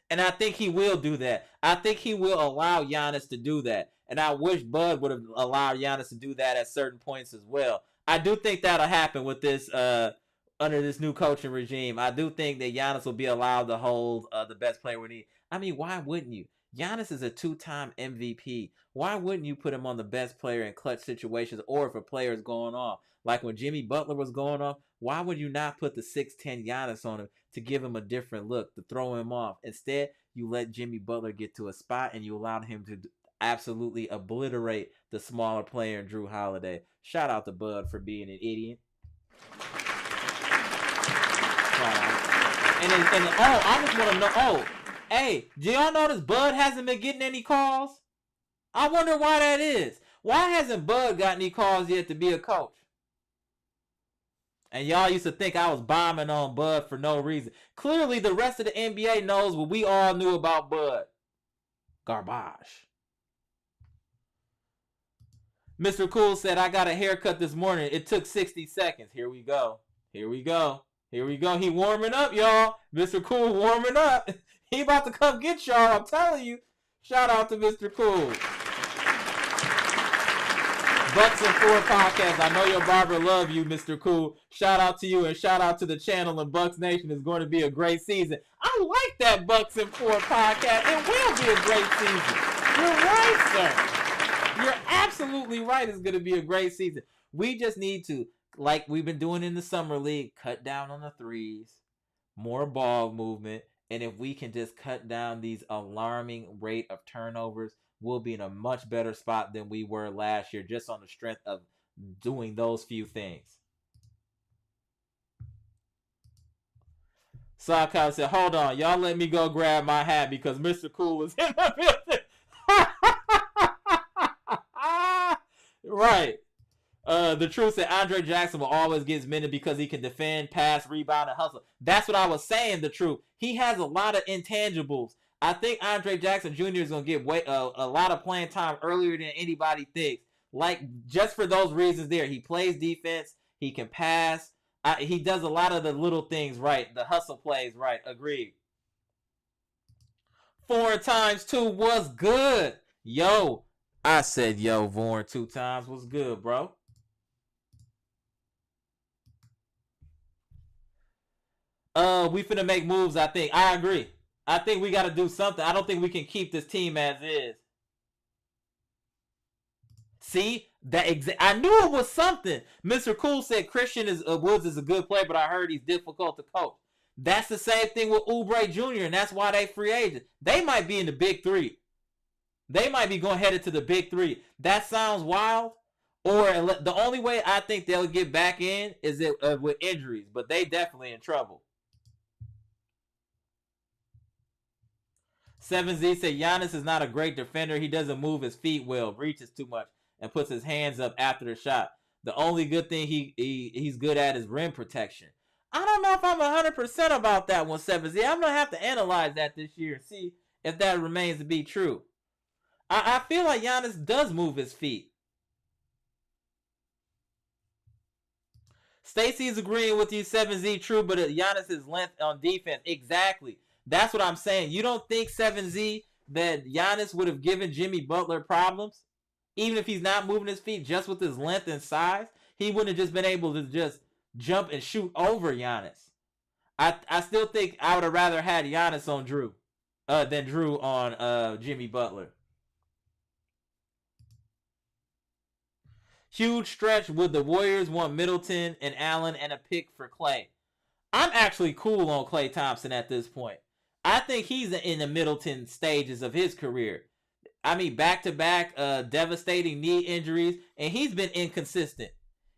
And I think he will do that. I think he will allow Giannis to do that. And I wish Bud would have allowed Giannis to do that at certain points as well. I do think that'll happen with this under this new coaching regime. I do think that Giannis will be allowed to hold the best player we need. I mean, why wouldn't you? Giannis is a 2-time MVP. Why wouldn't you put him on the best player in clutch situations or if a player is going off? Like when Jimmy Butler was going off, why would you not put the 6'10 Giannis on him to give him a different look, to throw him off? Instead, you let Jimmy Butler get to a spot and you allowed him to absolutely obliterate the smaller player in Drew Holiday. Shout out to Bud for being an idiot. I just want to know, hey, do y'all notice Bud hasn't been getting any calls? I wonder why that is. Why hasn't Bud got any calls yet to be a coach? And y'all used to think I was bombing on Bud for no reason. Clearly, the rest of the NBA knows what we all knew about Bud. Garbage. Mr. Cool said, I got a haircut this morning. It took 60 seconds. Here we go. Here we go. Here we go. He warming up, y'all. Mr. Cool warming up. He about to come get y'all. I'm telling you. Shout out to Mr. Cool. Bucks and 4 podcast. I know your barber love you, Mr. Cool. Shout out to you and shout out to the channel and Bucks Nation. Is going to be a great season. I like that Bucks and 4 podcast. It will be a great season. You're right, sir. You're absolutely right. It's going to be a great season. We just need to, like we've been doing in the summer league, cut down on the threes, more ball movement, and if we can just cut down these alarming rate of turnovers, we'll be in a much better spot than we were last year just on the strength of doing those few things. Sakai said, hold on, y'all let me go grab my hat because Mr. Cool is in the building. Right. The truth said Andre Jackson will always get his minute because he can defend, pass, rebound, and hustle. That's what I was saying, the truth. He has a lot of intangibles. I think Andre Jackson Jr. is going to get a lot of playing time earlier than anybody thinks. Like, just for those reasons there. He plays defense. He can pass. He does a lot of the little things right. The hustle plays right. Agreed. 4 times 2 was good. Yo. I said, yo, Vorn 2 times was good, bro. We finna make moves, I think. I agree. I think we got to do something. I don't think we can keep this team as is. See? I knew it was something. Mr. Cool said Christian Woods is a good player, but I heard he's difficult to coach. That's the same thing with Oubre Jr., and that's why they free agents. They might be in the big 3. They might be going headed to the big 3. That sounds wild. Or the only way I think they'll get back in is with injuries, but they definitely in trouble. 7Z said Giannis is not a great defender. He doesn't move his feet well, reaches too much, and puts his hands up after the shot. The only good thing he's good at is rim protection. I don't know if I'm 100% about that one, 7Z. I'm going to have to analyze that this year and see if that remains to be true. I feel like Giannis does move his feet. Stacy's agreeing with you, 7Z, true, but Giannis' length on defense. Exactly. That's what I'm saying. You don't think, 7Z, that Giannis would have given Jimmy Butler problems? Even if he's not moving his feet just with his length and size? He wouldn't have just been able to just jump and shoot over Giannis. I still think I would have rather had Giannis on Drew than Drew on Jimmy Butler. Huge stretch. Would the Warriors want Middleton and Allen and a pick for Klay? I'm actually cool on Klay Thompson at this point. I think he's in the Middleton stages of his career. I mean, back-to-back devastating knee injuries, and he's been inconsistent.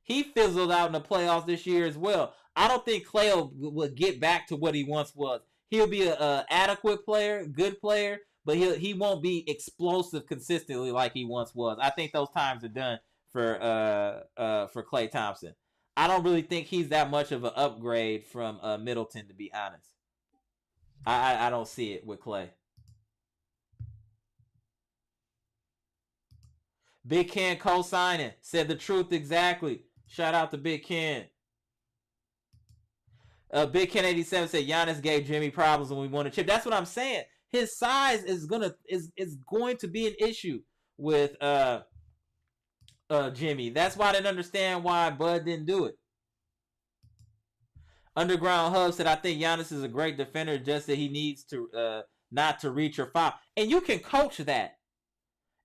He fizzled out in the playoffs this year as well. I don't think Klay will get back to what he once was. He'll be an adequate player, good player, but he won't be explosive consistently like he once was. I think those times are done for Klay Thompson. I don't really think he's that much of an upgrade from Middleton, to be honest. I don't see it with Klay. Big Ken co-signing. Said the truth exactly. Shout out to Big Ken. Big Ken 87 said Giannis gave Jimmy problems when we won a chip. That's what I'm saying. His size is going to be an issue with Jimmy. That's why I didn't understand why Bud didn't do it. Underground Hub said, I think Giannis is a great defender, just that he needs to not to reach or foul. And you can coach that.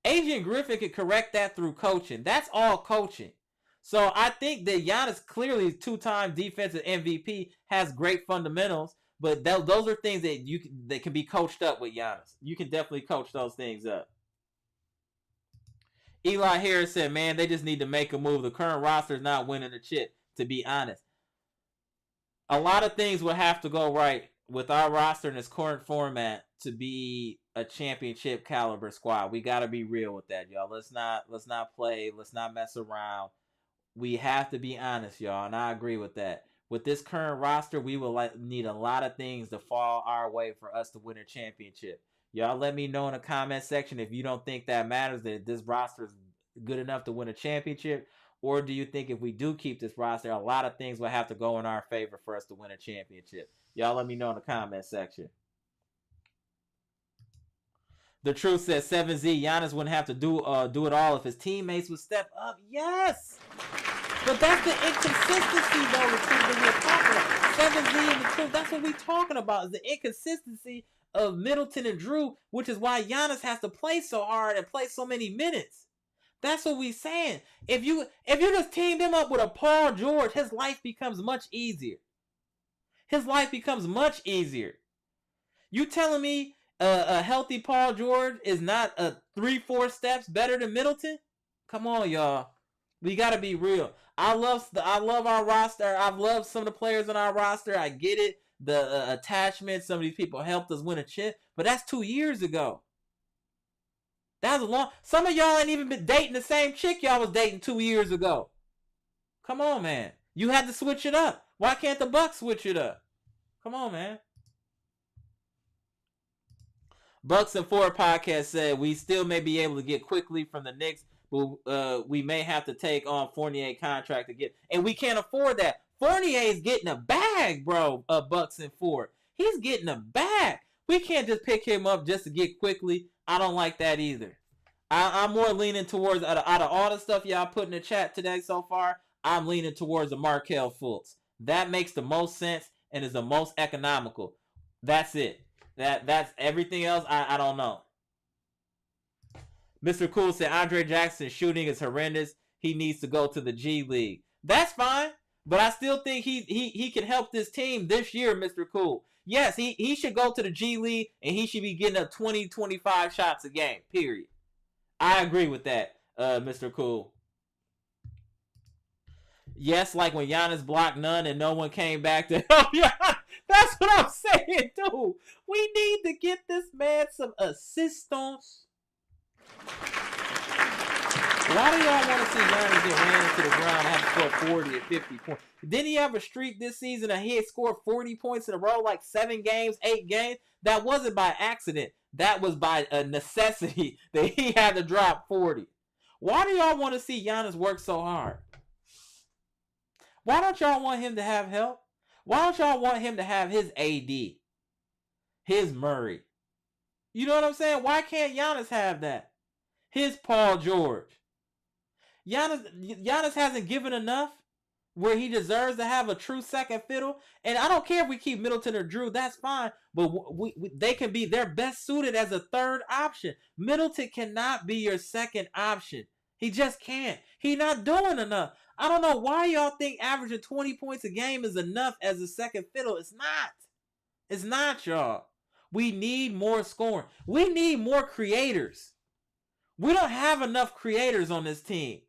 Adrian Griffin can correct that through coaching. That's all coaching. So I think that Giannis clearly is two-time defensive MVP, has great fundamentals, but those are things that can be coached up with Giannis. You can definitely coach those things up. Eli Harris said, man, they just need to make a move. The current roster is not winning the chip, to be honest. A lot of things will have to go right with our roster in its current format to be a championship caliber squad. We got to be real with that, y'all. Let's not play. Let's not mess around. We have to be honest, y'all, and I agree with that. With this current roster, we will need a lot of things to fall our way for us to win a championship. Y'all let me know in the comment section if you don't think that matters, that this roster is good enough to win a championship, or do you think if we do keep this roster, a lot of things will have to go in our favor for us to win a championship? Y'all let me know in the comment section. The Truth says 7Z, Giannis wouldn't have to do it all if his teammates would step up. Yes! But that's the inconsistency, though, the Truth, that we're talking about. 7Z and the Truth, that's what we're talking about, is the inconsistency of Middleton and Drew, which is why Giannis has to play so hard and play so many minutes. That's what we're saying. If you just teamed him up with a Paul George, his life becomes much easier. His life becomes much easier. You telling me a healthy Paul George is not a 3-4 steps better than Middleton? Come on, y'all. We gotta be real. I love our roster. I've loved some of the players on our roster. I get it. The attachment. Some of these people helped us win a chip, but that's 2 years ago. That was a long. Some of y'all ain't even been dating the same chick y'all was dating 2 years ago. Come on, man. You had to switch it up. Why can't the Bucks switch it up? Come on, man. Bucks and Ford podcast said we still may be able to get quickly from the Knicks, but we may have to take on Fournier contract to get, and we can't afford that. Fournier's getting a bag, bro. Bucks and Ford, he's getting a bag. We can't just pick him up just to get quickly. I don't like that either. I'm more leaning towards, out of all the stuff y'all put in the chat today so far, I'm leaning towards the Markelle Fultz. That makes the most sense and is the most economical. That's it. That's everything else. I don't know. Mr. Cool said Andre Jackson's shooting is horrendous. He needs to go to the G League. That's fine, but I still think he can help this team this year, Mr. Cool. Yes, he should go to the G League and he should be getting up 20-25 shots a game. Period. I agree with that, Mr. Cool. Yes, like when Giannis blocked none and no one came back to help you. That's what I'm saying, dude. We need to get this man some assistance. Why do y'all want to see Giannis get ran into the ground and have to score 40 or 50 points? Didn't he have a streak this season and he had scored 40 points in a row, like 7 games, 8 games? That wasn't by accident. That was by a necessity that he had to drop 40. Why do y'all want to see Giannis work so hard? Why don't y'all want him to have help? Why don't y'all want him to have his AD? His Murray? You know what I'm saying? Why can't Giannis have that? His Paul George? Giannis hasn't given enough where he deserves to have a true second fiddle. And I don't care if we keep Middleton or Drew. That's fine. But they can be their best suited as a third option. Middleton cannot be your second option. He just can't. He's not doing enough. I don't know why y'all think averaging 20 points a game is enough as a second fiddle. It's not. It's not, y'all. We need more scoring. We need more creators. We don't have enough creators on this team.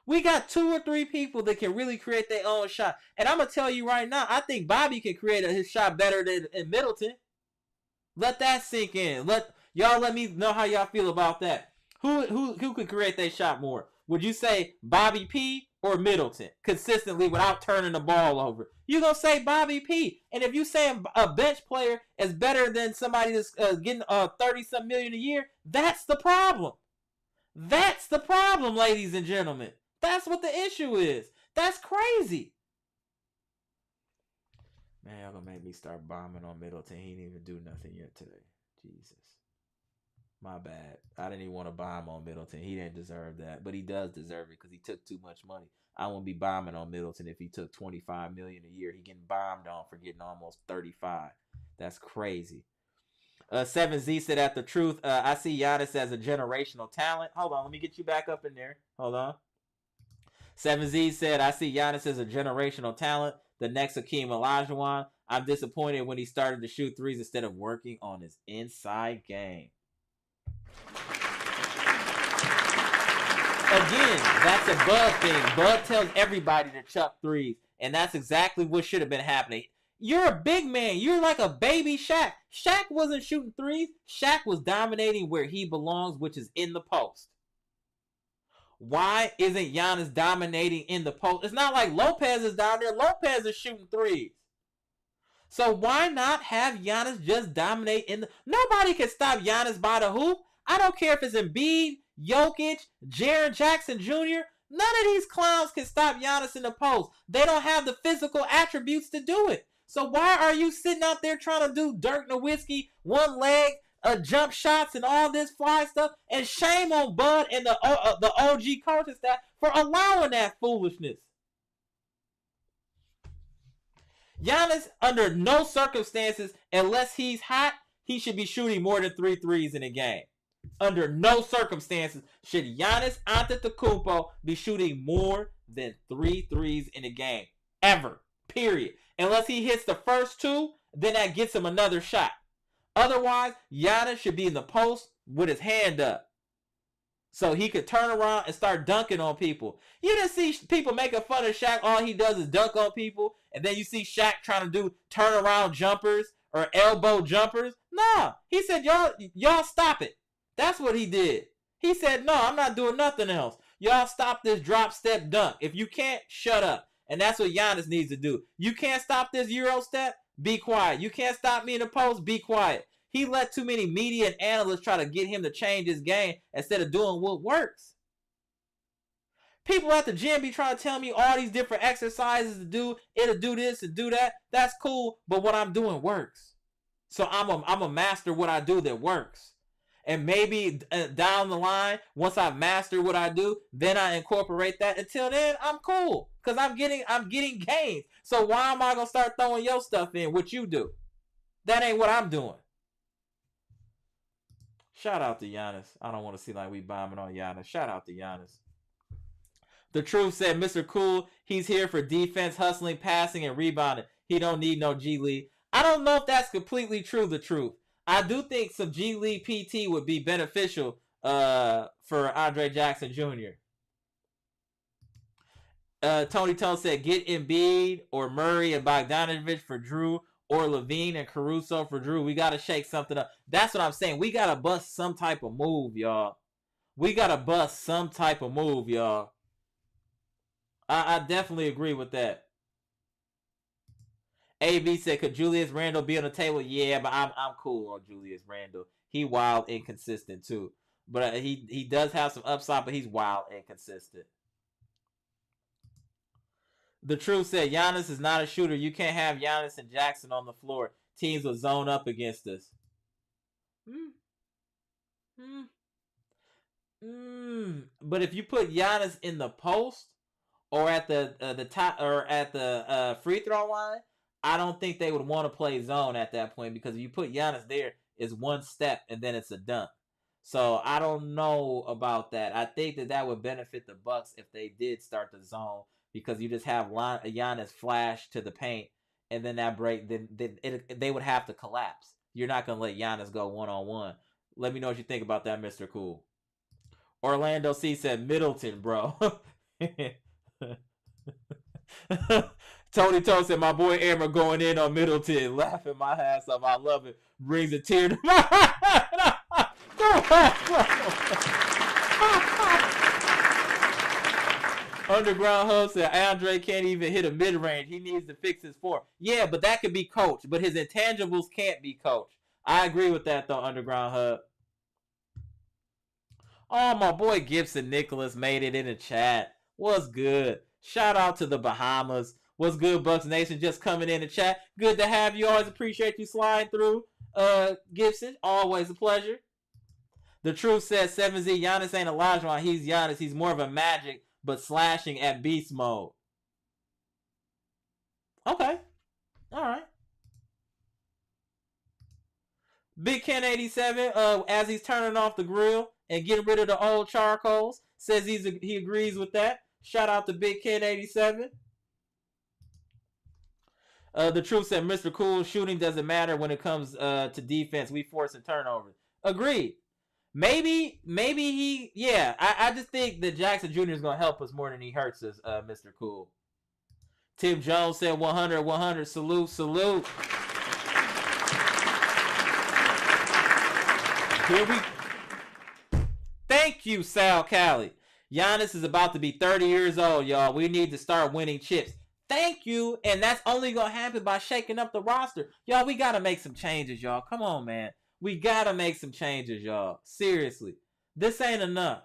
We got 2 or 3 people that can really create their own shot. And I'm going to tell you right now, I think Bobby can create his shot better than Middleton. Let that sink in. Let me know how y'all feel about that. Who could create their shot more? Would you say Bobby P or Middleton consistently without turning the ball over? You're going to say Bobby P. And if you say a bench player is better than somebody that's getting 30-some million a year, that's the problem. That's the problem, ladies and gentlemen. That's what the issue is. That's crazy. Man, y'all gonna make me start bombing on Middleton. He didn't even do nothing yet today. Jesus. My bad. I didn't even want to bomb on Middleton. He didn't deserve that. But he does deserve it because he took too much money. I won't be bombing on Middleton if he took $25 million a year. He getting bombed on for getting almost 35. That's crazy. 7Z said at the truth, I see Giannis as a generational talent. Hold on, let me get you back up in there. Hold on. 7Z said, I see Giannis as a generational talent. The next Hakeem Olajuwon. I'm disappointed when he started to shoot threes instead of working on his inside game. Again, that's a Bud thing. Bud tells everybody to chuck threes, and that's exactly what should have been happening. You're a big man. You're like a baby Shaq. Shaq wasn't shooting threes. Shaq was dominating where he belongs, which is in the post. Why isn't Giannis dominating in the post? It's not like Lopez is down there. Lopez is shooting threes. So why not have Giannis just dominate in the... Nobody can stop Giannis by the hoop. I don't care if it's Embiid, Jokic, Jaren Jackson Jr. None of these clowns can stop Giannis in the post. They don't have the physical attributes to do it. So why are you sitting out there trying to do Dirk Nowitzki, one leg, jump shots and all this fly stuff? And shame on Bud and the OG coaching staff for allowing that foolishness. Giannis, under no circumstances, unless he's hot, he should be shooting more than 3 threes in a game. Under no circumstances should Giannis Antetokounmpo be shooting more than 3 threes in a game. Ever. Period. Unless he hits the first 2, then that gets him another shot. Otherwise, Giannis should be in the post with his hand up, so he could turn around and start dunking on people. You didn't see people making fun of Shaq. All he does is dunk on people. And then you see Shaq trying to do turnaround jumpers or elbow jumpers. Nah. He said, y'all stop it. That's what he did. He said, no, I'm not doing nothing else. Y'all stop this drop step dunk. If you can't, shut up. And that's what Giannis needs to do. You can't stop this Euro step? Be quiet. You can't stop me in the post? Be quiet. He let too many media and analysts try to get him to change his game instead of doing what works. People at the gym be trying to tell me all these different exercises to do. It'll do this and do that. That's cool, but what I'm doing works. So I'm a master what I do that works. And maybe down the line, once I've mastered what I do, then I incorporate that. Until then, I'm cool because I'm getting gains. So why am I gonna start throwing your stuff in? What you do? That ain't what I'm doing. Shout out to Giannis. I don't want to see like we bombing on Giannis. Shout out to Giannis. The Truth said, Mr. Cool, he's here for defense, hustling, passing, and rebounding. He don't need no G League. I don't know if that's completely true, The Truth. I do think some G League PT would be beneficial for Andre Jackson Jr. Tony Tone said, get Embiid or Murray and Bogdanovich for Drew, or Levine and Caruso for Drew. We got to shake something up. That's what I'm saying. We got to bust some type of move, y'all. We got to bust some type of move, y'all. I definitely agree with that. AB said, could Julius Randle be on the table? Yeah, but I'm cool on Julius Randle. He wild inconsistent too. But he does have some upside, but he's wild inconsistent. The Truth said, Giannis is not a shooter. You can't have Giannis and Jackson on the floor. Teams will zone up against us. But if you put Giannis in the post or at the top or at the free throw line, I don't think they would want to play zone at that point, because if you put Giannis there, it's one step and then it's a dunk. So I don't know about that. I think that would benefit the Bucks if they did start the zone, because you just have Giannis flash to the paint, and then that break, then they would have to collapse. You're not gonna let Giannis go one-on-one. Let me know what you think about that, Mr. Cool. Orlando C said Middleton, bro. Tony Tone said, my boy Amber going in on Middleton, laughing my ass off. I love it. Brings a tear to my eye. Underground Hub said, Andre can't even hit a mid-range. He needs to fix his form. Yeah, but that could be coached. But his intangibles can't be coached. I agree with that, though, Underground Hub. Oh, my boy Gibson Nicholas made it in the chat. What's good? Shout out to the Bahamas. What's good, Bucks Nation? Just coming in the chat. Good to have you. Always appreciate you sliding through. Gibson, always a pleasure. The Truth says 7Z, Giannis ain't Olajuwon. He's Giannis. He's more of a Magic, but slashing at beast mode. Okay. All right. Big Ken 87, as he's turning off the grill and getting rid of the old charcoals, says he agrees with that. Shout out to Big Ken 87. The Truth said Mr. Cool, shooting doesn't matter when it comes to defense. We force a turnover. Agreed. Maybe he, yeah. I just think that Jackson Jr. is going to help us more than he hurts us, Mr. Cool. Tim Jones said 100. Salute. Here we. Thank you, Sal Cali. Giannis is about to be 30 years old, y'all. We need to start winning chips. Thank you, and that's only going to happen by shaking up the roster. Y'all, we got to make some changes, y'all. Come on, man. We got to make some changes, y'all. Seriously. This ain't enough.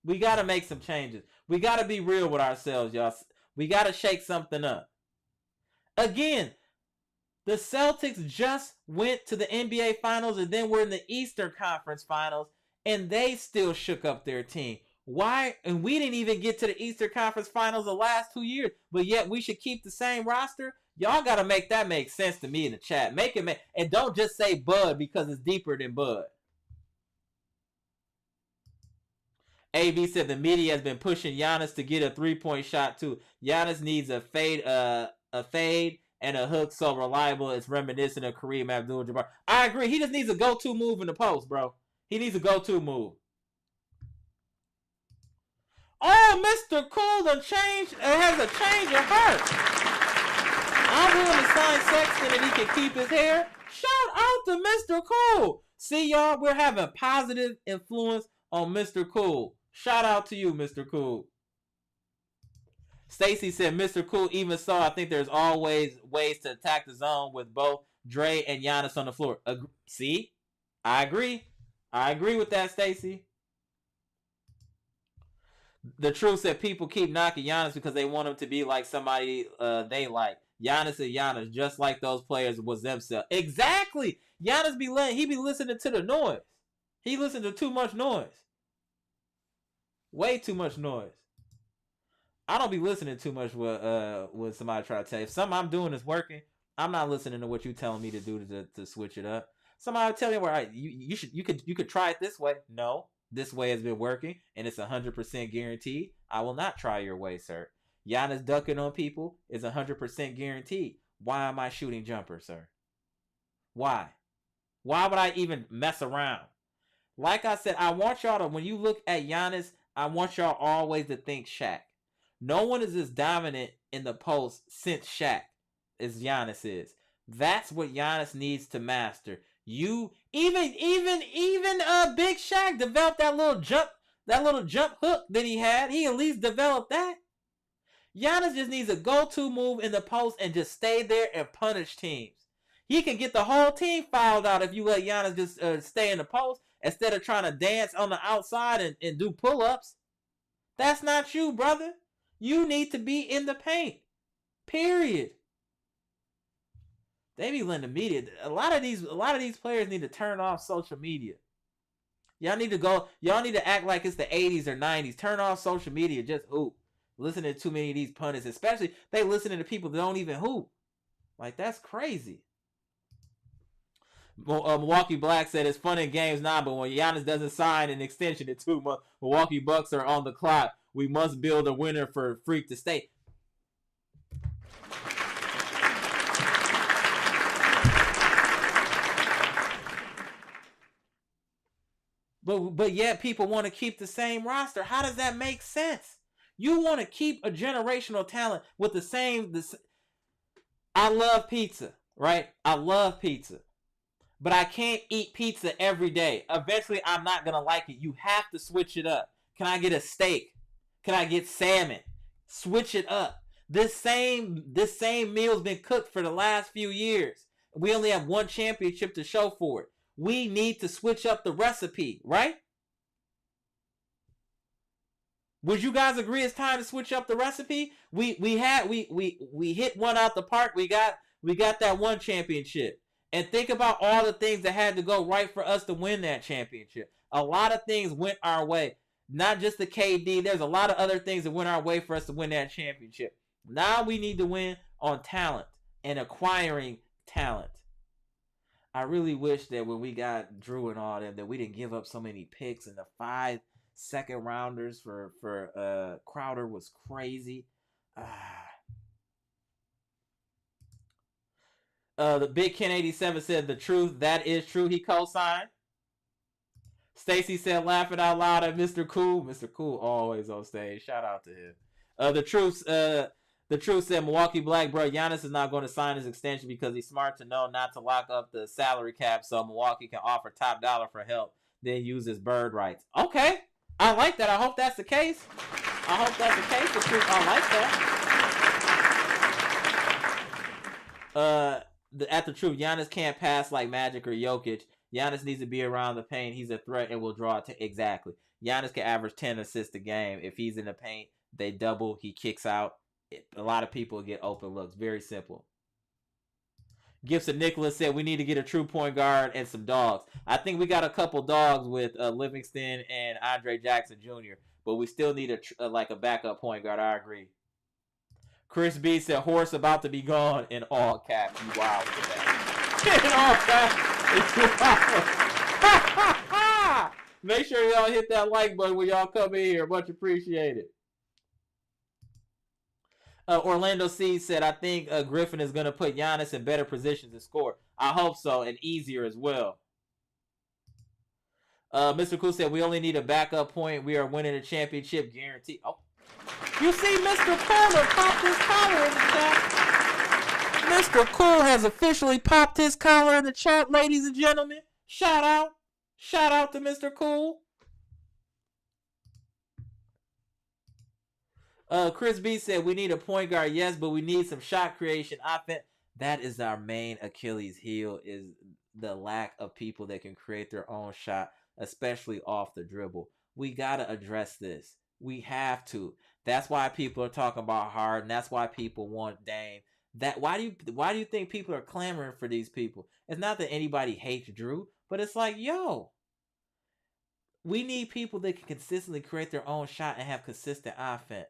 We got to make some changes. We got to be real with ourselves, y'all. We got to shake something up. Again, the Celtics just went to the NBA Finals and then we're in the Eastern Conference Finals, and they still shook up their team. Why? And we didn't even get to the Eastern Conference Finals the last 2 years, but yet we should keep the same roster? Y'all got to make that make sense to me in the chat. Make it make, and don't just say Bud because it's deeper than Bud. AB said the media has been pushing Giannis to get a three-point shot too. Giannis needs a fade and a hook so reliable it's reminiscent of Kareem Abdul-Jabbar. I agree. He just needs a go-to move in the post, bro. He needs a go-to move. Oh, Mr. Cool has a change of heart. I'm willing to sign Sexton if he can keep his hair. Shout out to Mr. Cool. See, y'all, we're having positive influence on Mr. Cool. Shout out to you, Mr. Cool. Stacy said, Mr. Cool, even so, I think there's always ways to attack the zone with both Dre and Giannis on the floor. See? I agree. I agree with that, Stacy. The Truth said people keep knocking Giannis because they want him to be like somebody they like. Giannis and Giannis, just like those players was themselves. Exactly. Giannis be listening to the noise. He listens to too much noise. Way too much noise. I don't be listening too much when somebody try to tell you. If something I'm doing is working, I'm not listening to what you telling me to do to switch it up. Somebody tell me where you could try it this way. No, this way has been working and it's 100% guaranteed. I will not try your way, sir. Giannis ducking on people is 100% guaranteed. Why am I shooting jumpers, sir? Why? Why would I even mess around? Like I said, I want y'all to, when you look at Giannis, I want y'all always to think Shaq. No one is as dominant in the post since Shaq as Giannis is. That's what Giannis needs to master. Even Big Shaq developed that little jump hook that he had. He at least developed that. Giannis just needs a go-to move in the post and just stay there and punish teams. He can get the whole team fouled out if you let Giannis just stay in the post instead of trying to dance on the outside and do pull-ups. That's not you, brother. You need to be in the paint. Period. They be letting the media. A lot of these players need to turn off social media. Y'all need to act like it's the 80s or 90s. Turn off social media. Just hoop. Listening to too many of these pundits, especially they listening to people that don't even hoop. Like, that's crazy. Milwaukee Black said it's fun in games now, but when Giannis doesn't sign an extension in 2 months, Milwaukee Bucks are on the clock. We must build a winner for Freak to stay. But yet people want to keep the same roster. How does that make sense? You want to keep a generational talent with the same. I love pizza, right? I love pizza. But I can't eat pizza every day. Eventually, I'm not going to like it. You have to switch it up. Can I get a steak? Can I get salmon? Switch it up. This same meal's been cooked for the last few years. We only have one championship to show for it. We need to switch up the recipe, right? Would you guys agree it's time to switch up the recipe? We hit one out the park. We got that one championship. And think about all the things that had to go right for us to win that championship. A lot of things went our way. Not just the KD. There's a lot of other things that went our way for us to win that championship. Now we need to win on talent and acquiring talent. I really wish that when we got Drew and all them, that we didn't give up so many picks, and the 5 second rounders for Crowder was crazy. The Big Ken 87 said the truth. That is true. He co-signed. Stacy said laughing out loud at Mr. Cool. Mr. Cool always on stage. Shout out to him. The truth said Milwaukee Black, bro, Giannis is not going to sign his extension because he's smart to know not to lock up the salary cap so Milwaukee can offer top dollar for help, then use his bird rights. Okay. I like that. I hope that's the case. The truth, I like that. At the truth, Giannis can't pass like Magic or Jokic. Giannis needs to be around the paint. He's a threat and will draw it. Exactly. Giannis can average 10 assists a game. If he's in the paint, they double. He kicks out. A lot of people get open looks. Very simple. Gibson Nicholas said we need to get a true point guard and some dogs. I think we got a couple dogs with Livingston and Andre Jackson Jr., but we still need a backup point guard. I agree. Chris B said horse about to be gone in all caps. You wild for that. In all caps. Make sure y'all hit that like button when y'all come in here. Much appreciated. Orlando C said, I think Griffin is going to put Giannis in better positions to score. I hope so, and easier as well. Mr. Cool said, we only need a backup point. We are winning a championship guarantee. Oh, you see Mr. Cool popped his collar in the chat. Mr. Cool has officially popped his collar in the chat, ladies and gentlemen. Shout out to Mr. Cool. Chris B said, we need a point guard, yes, but we need some shot creation offense. That is our main Achilles heel, is the lack of people that can create their own shot, especially off the dribble. We got to address this. We have to. That's why people are talking about Harden. That's why people want Dame. Why do you think people are clamoring for these people? It's not that anybody hates Drew, but it's like, yo, we need people that can consistently create their own shot and have consistent offense.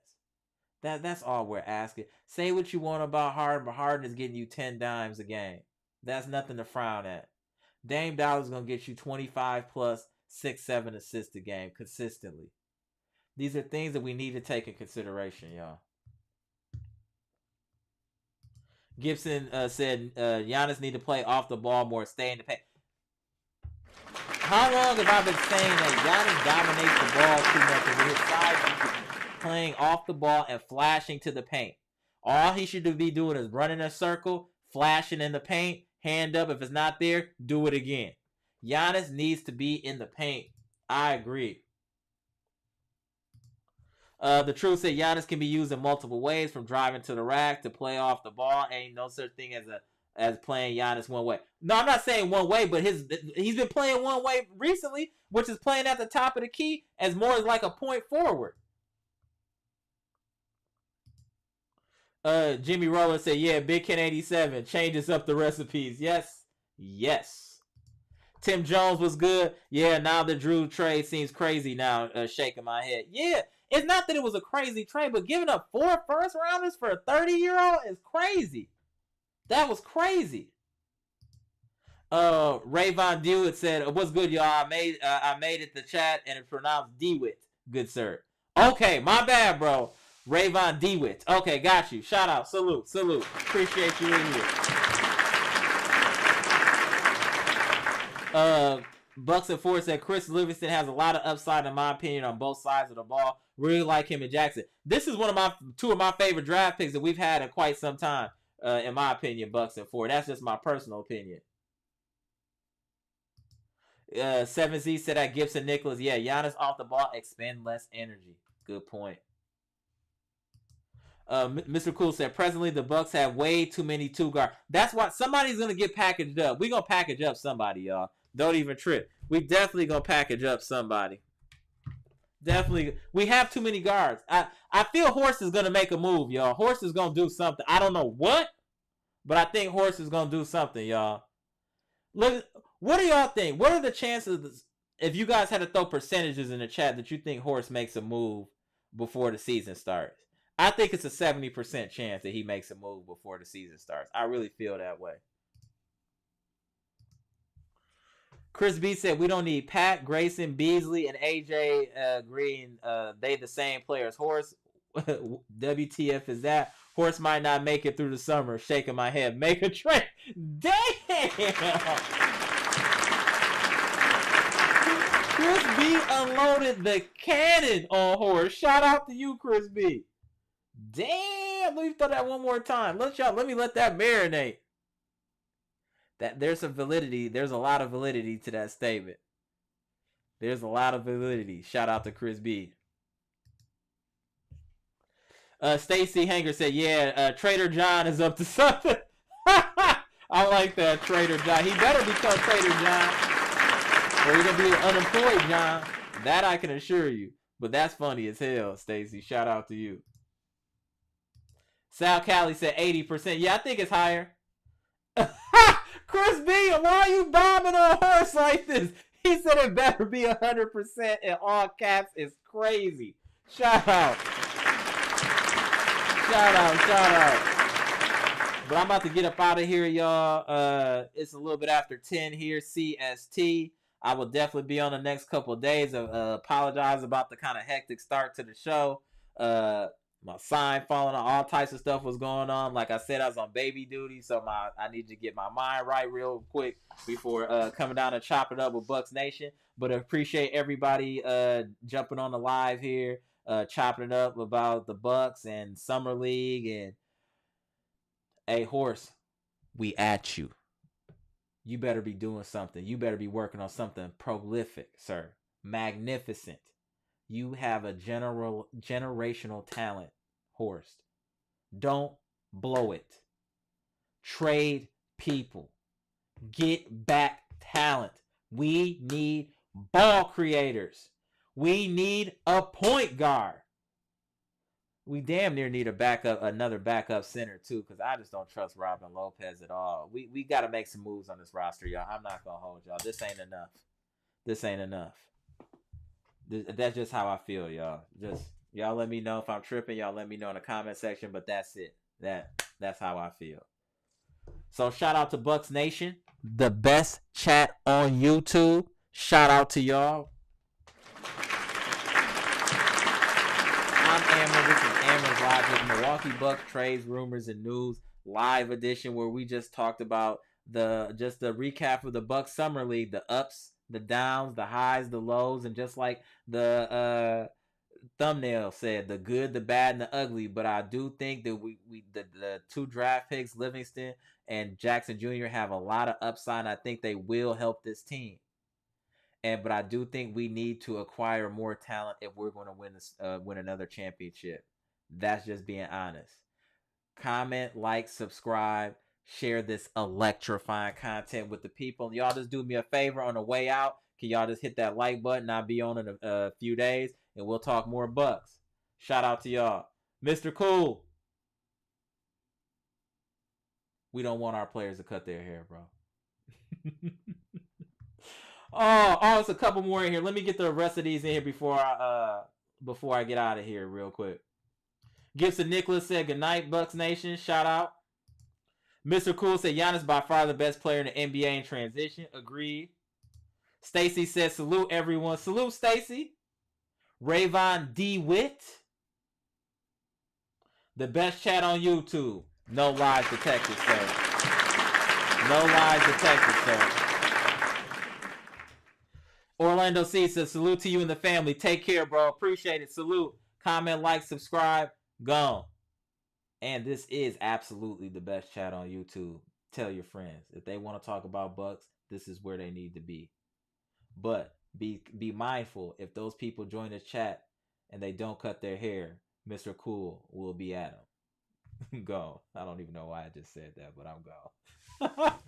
That's all we're asking. Say what you want about Harden, but Harden is getting you 10 dimes a game. That's nothing to frown at. Dame Dollar's going to get you 25 plus 6-7 assists a game consistently. These are things that we need to take in consideration, y'all. Gibson said Giannis need to play off the ball more, stay in the paint. How long have I been saying that Giannis dominates the ball too much and with his size he should be playing off the ball and flashing to the paint? All he should be doing is running a circle, flashing in the paint, hand up. If it's not there, do it again. Giannis needs to be in the paint. I agree. The truth said Giannis can be used in multiple ways, from driving to the rack to play off the ball. Ain't no such thing as playing Giannis one way. No, I'm not saying one way, but he's been playing one way recently, which is playing at the top of the key as more as like a point forward. Jimmy Rowland said, yeah, Big Ken 87 changes up the recipes. Yes. Tim Jones was good. Yeah, now the Drew trade seems crazy now, shaking my head. Yeah, it's not that it was a crazy trade, but giving up 4 first rounders for a 30-year-old is crazy. That was crazy. Rayvon Dewitt said, what's good, y'all? I made it to chat and it's pronounced Dewitt. Good sir. Okay, my bad, bro. Rayvon Dewitt. Okay, got you. Shout out. Salute. Appreciate you in here. Bucks and Ford said Chris Livingston has a lot of upside in my opinion on both sides of the ball. Really like him and Jackson. This is two of my favorite draft picks that we've had in quite some time, in my opinion, Bucks and Ford. That's just my personal opinion. 7Z said at Gibson Nicholas, yeah, Giannis off the ball, expend less energy. Good point. Mr. Cool said, presently the Bucks have way too many 2-guard. That's why somebody's going to get packaged up. We're going to package up somebody, y'all. Don't even trip. We definitely going to package up somebody. Definitely. We have too many guards. I feel Horse is going to make a move, y'all. Horse is going to do something. I don't know what, but I think Horse is going to do something, y'all. Look, what do y'all think? What are the chances, if you guys had to throw percentages in the chat, that you think Horse makes a move before the season starts? I think it's a 70% chance that he makes a move before the season starts. I really feel that way. Chris B said we don't need Pat, Grayson, Beasley, and AJ Green. They the same players. Horse, WTF is that? Horse might not make it through the summer. Shaking my head. Make a trade. Damn. Chris B unloaded the cannon on Horse. Shout out to you, Chris B. Damn. Let me throw that one more time. Let me let that marinate. That there's a validity. There's a lot of validity to that statement. There's a lot of validity. Shout out to Chris B. Stacy Hanger said, "Yeah, Trader John is up to something." I like that, Trader John. He better become Trader John, or he's gonna be unemployed, John. That I can assure you. But that's funny as hell, Stacy. Shout out to you. Sal Cali said 80%. Yeah, I think it's higher. Chris B, why are you bombing on Horse like this? He said it better be 100% in all caps. It's crazy. Shout out. But I'm about to get up out of here, y'all. It's a little bit after 10 here, CST. I will definitely be on the next couple of days. Apologize about the kind of hectic start to the show. My sign falling on, all types of stuff was going on. Like I said, I was on baby duty, so I need to get my mind right real quick before coming down and chopping it up with Bucks Nation. But I appreciate everybody jumping on the live here, chopping it up about the Bucks and Summer League. And hey, Horse, we at you. You better be doing something. You better be working on something prolific, sir. Magnificent. You have a generational talent, Horst. Don't blow it. Trade people. Get back talent. We need ball creators. We need a point guard. We damn near need another backup center too, because I just don't trust Robin Lopez at all. We got to make some moves on this roster, y'all. I'm not gonna hold y'all. This ain't enough. That's just how I feel, y'all. Just y'all let me know if I'm tripping. Y'all let me know in the comment section. But that's it. That's how I feel. So shout out to Bucks Nation, the best chat on YouTube. Shout out to y'all. I'm Amber. This is Amber's Logic, Milwaukee Bucks trades, rumors, and news live edition, where we just talked about the recap of the Bucks Summer League, the ups, the downs, the highs, the lows, and just like the thumbnail said, the good, the bad, and the ugly. But I do think that the two draft picks, Livingston and Jackson Jr., have a lot of upside. I think they will help this team. But I do think we need to acquire more talent if we're going to win another championship. That's just being honest. Comment, like, subscribe, share this electrifying content with the people. And y'all just do me a favor on the way out. Can y'all just hit that like button? I'll be on in a few days, and we'll talk more Bucks. Shout out to y'all. Mr. Cool. We don't want our players to cut their hair, bro. Oh, it's a couple more in here. Let me get the rest of these in here before I get out of here real quick. Gibson Nicholas said, "Good night, Bucks Nation." Shout out. Mr. Cool said, "Giannis by far the best player in the NBA in transition." Agreed. Stacy said, "Salute everyone." Salute, Stacy. Rayvon DeWitt. The best chat on YouTube. No lies detected, sir. No lies detected, sir. Orlando C says, "Salute to you and the family. Take care, bro. Appreciate it. Salute. Comment, like, subscribe. Gone." And this is absolutely the best chat on YouTube. Tell your friends. If they want to talk about Bucks, this is where they need to be. But be mindful, if those people join this chat and they don't cut their hair, Mr. Cool will be at them. Go. I don't even know why I just said that, but I'm gone.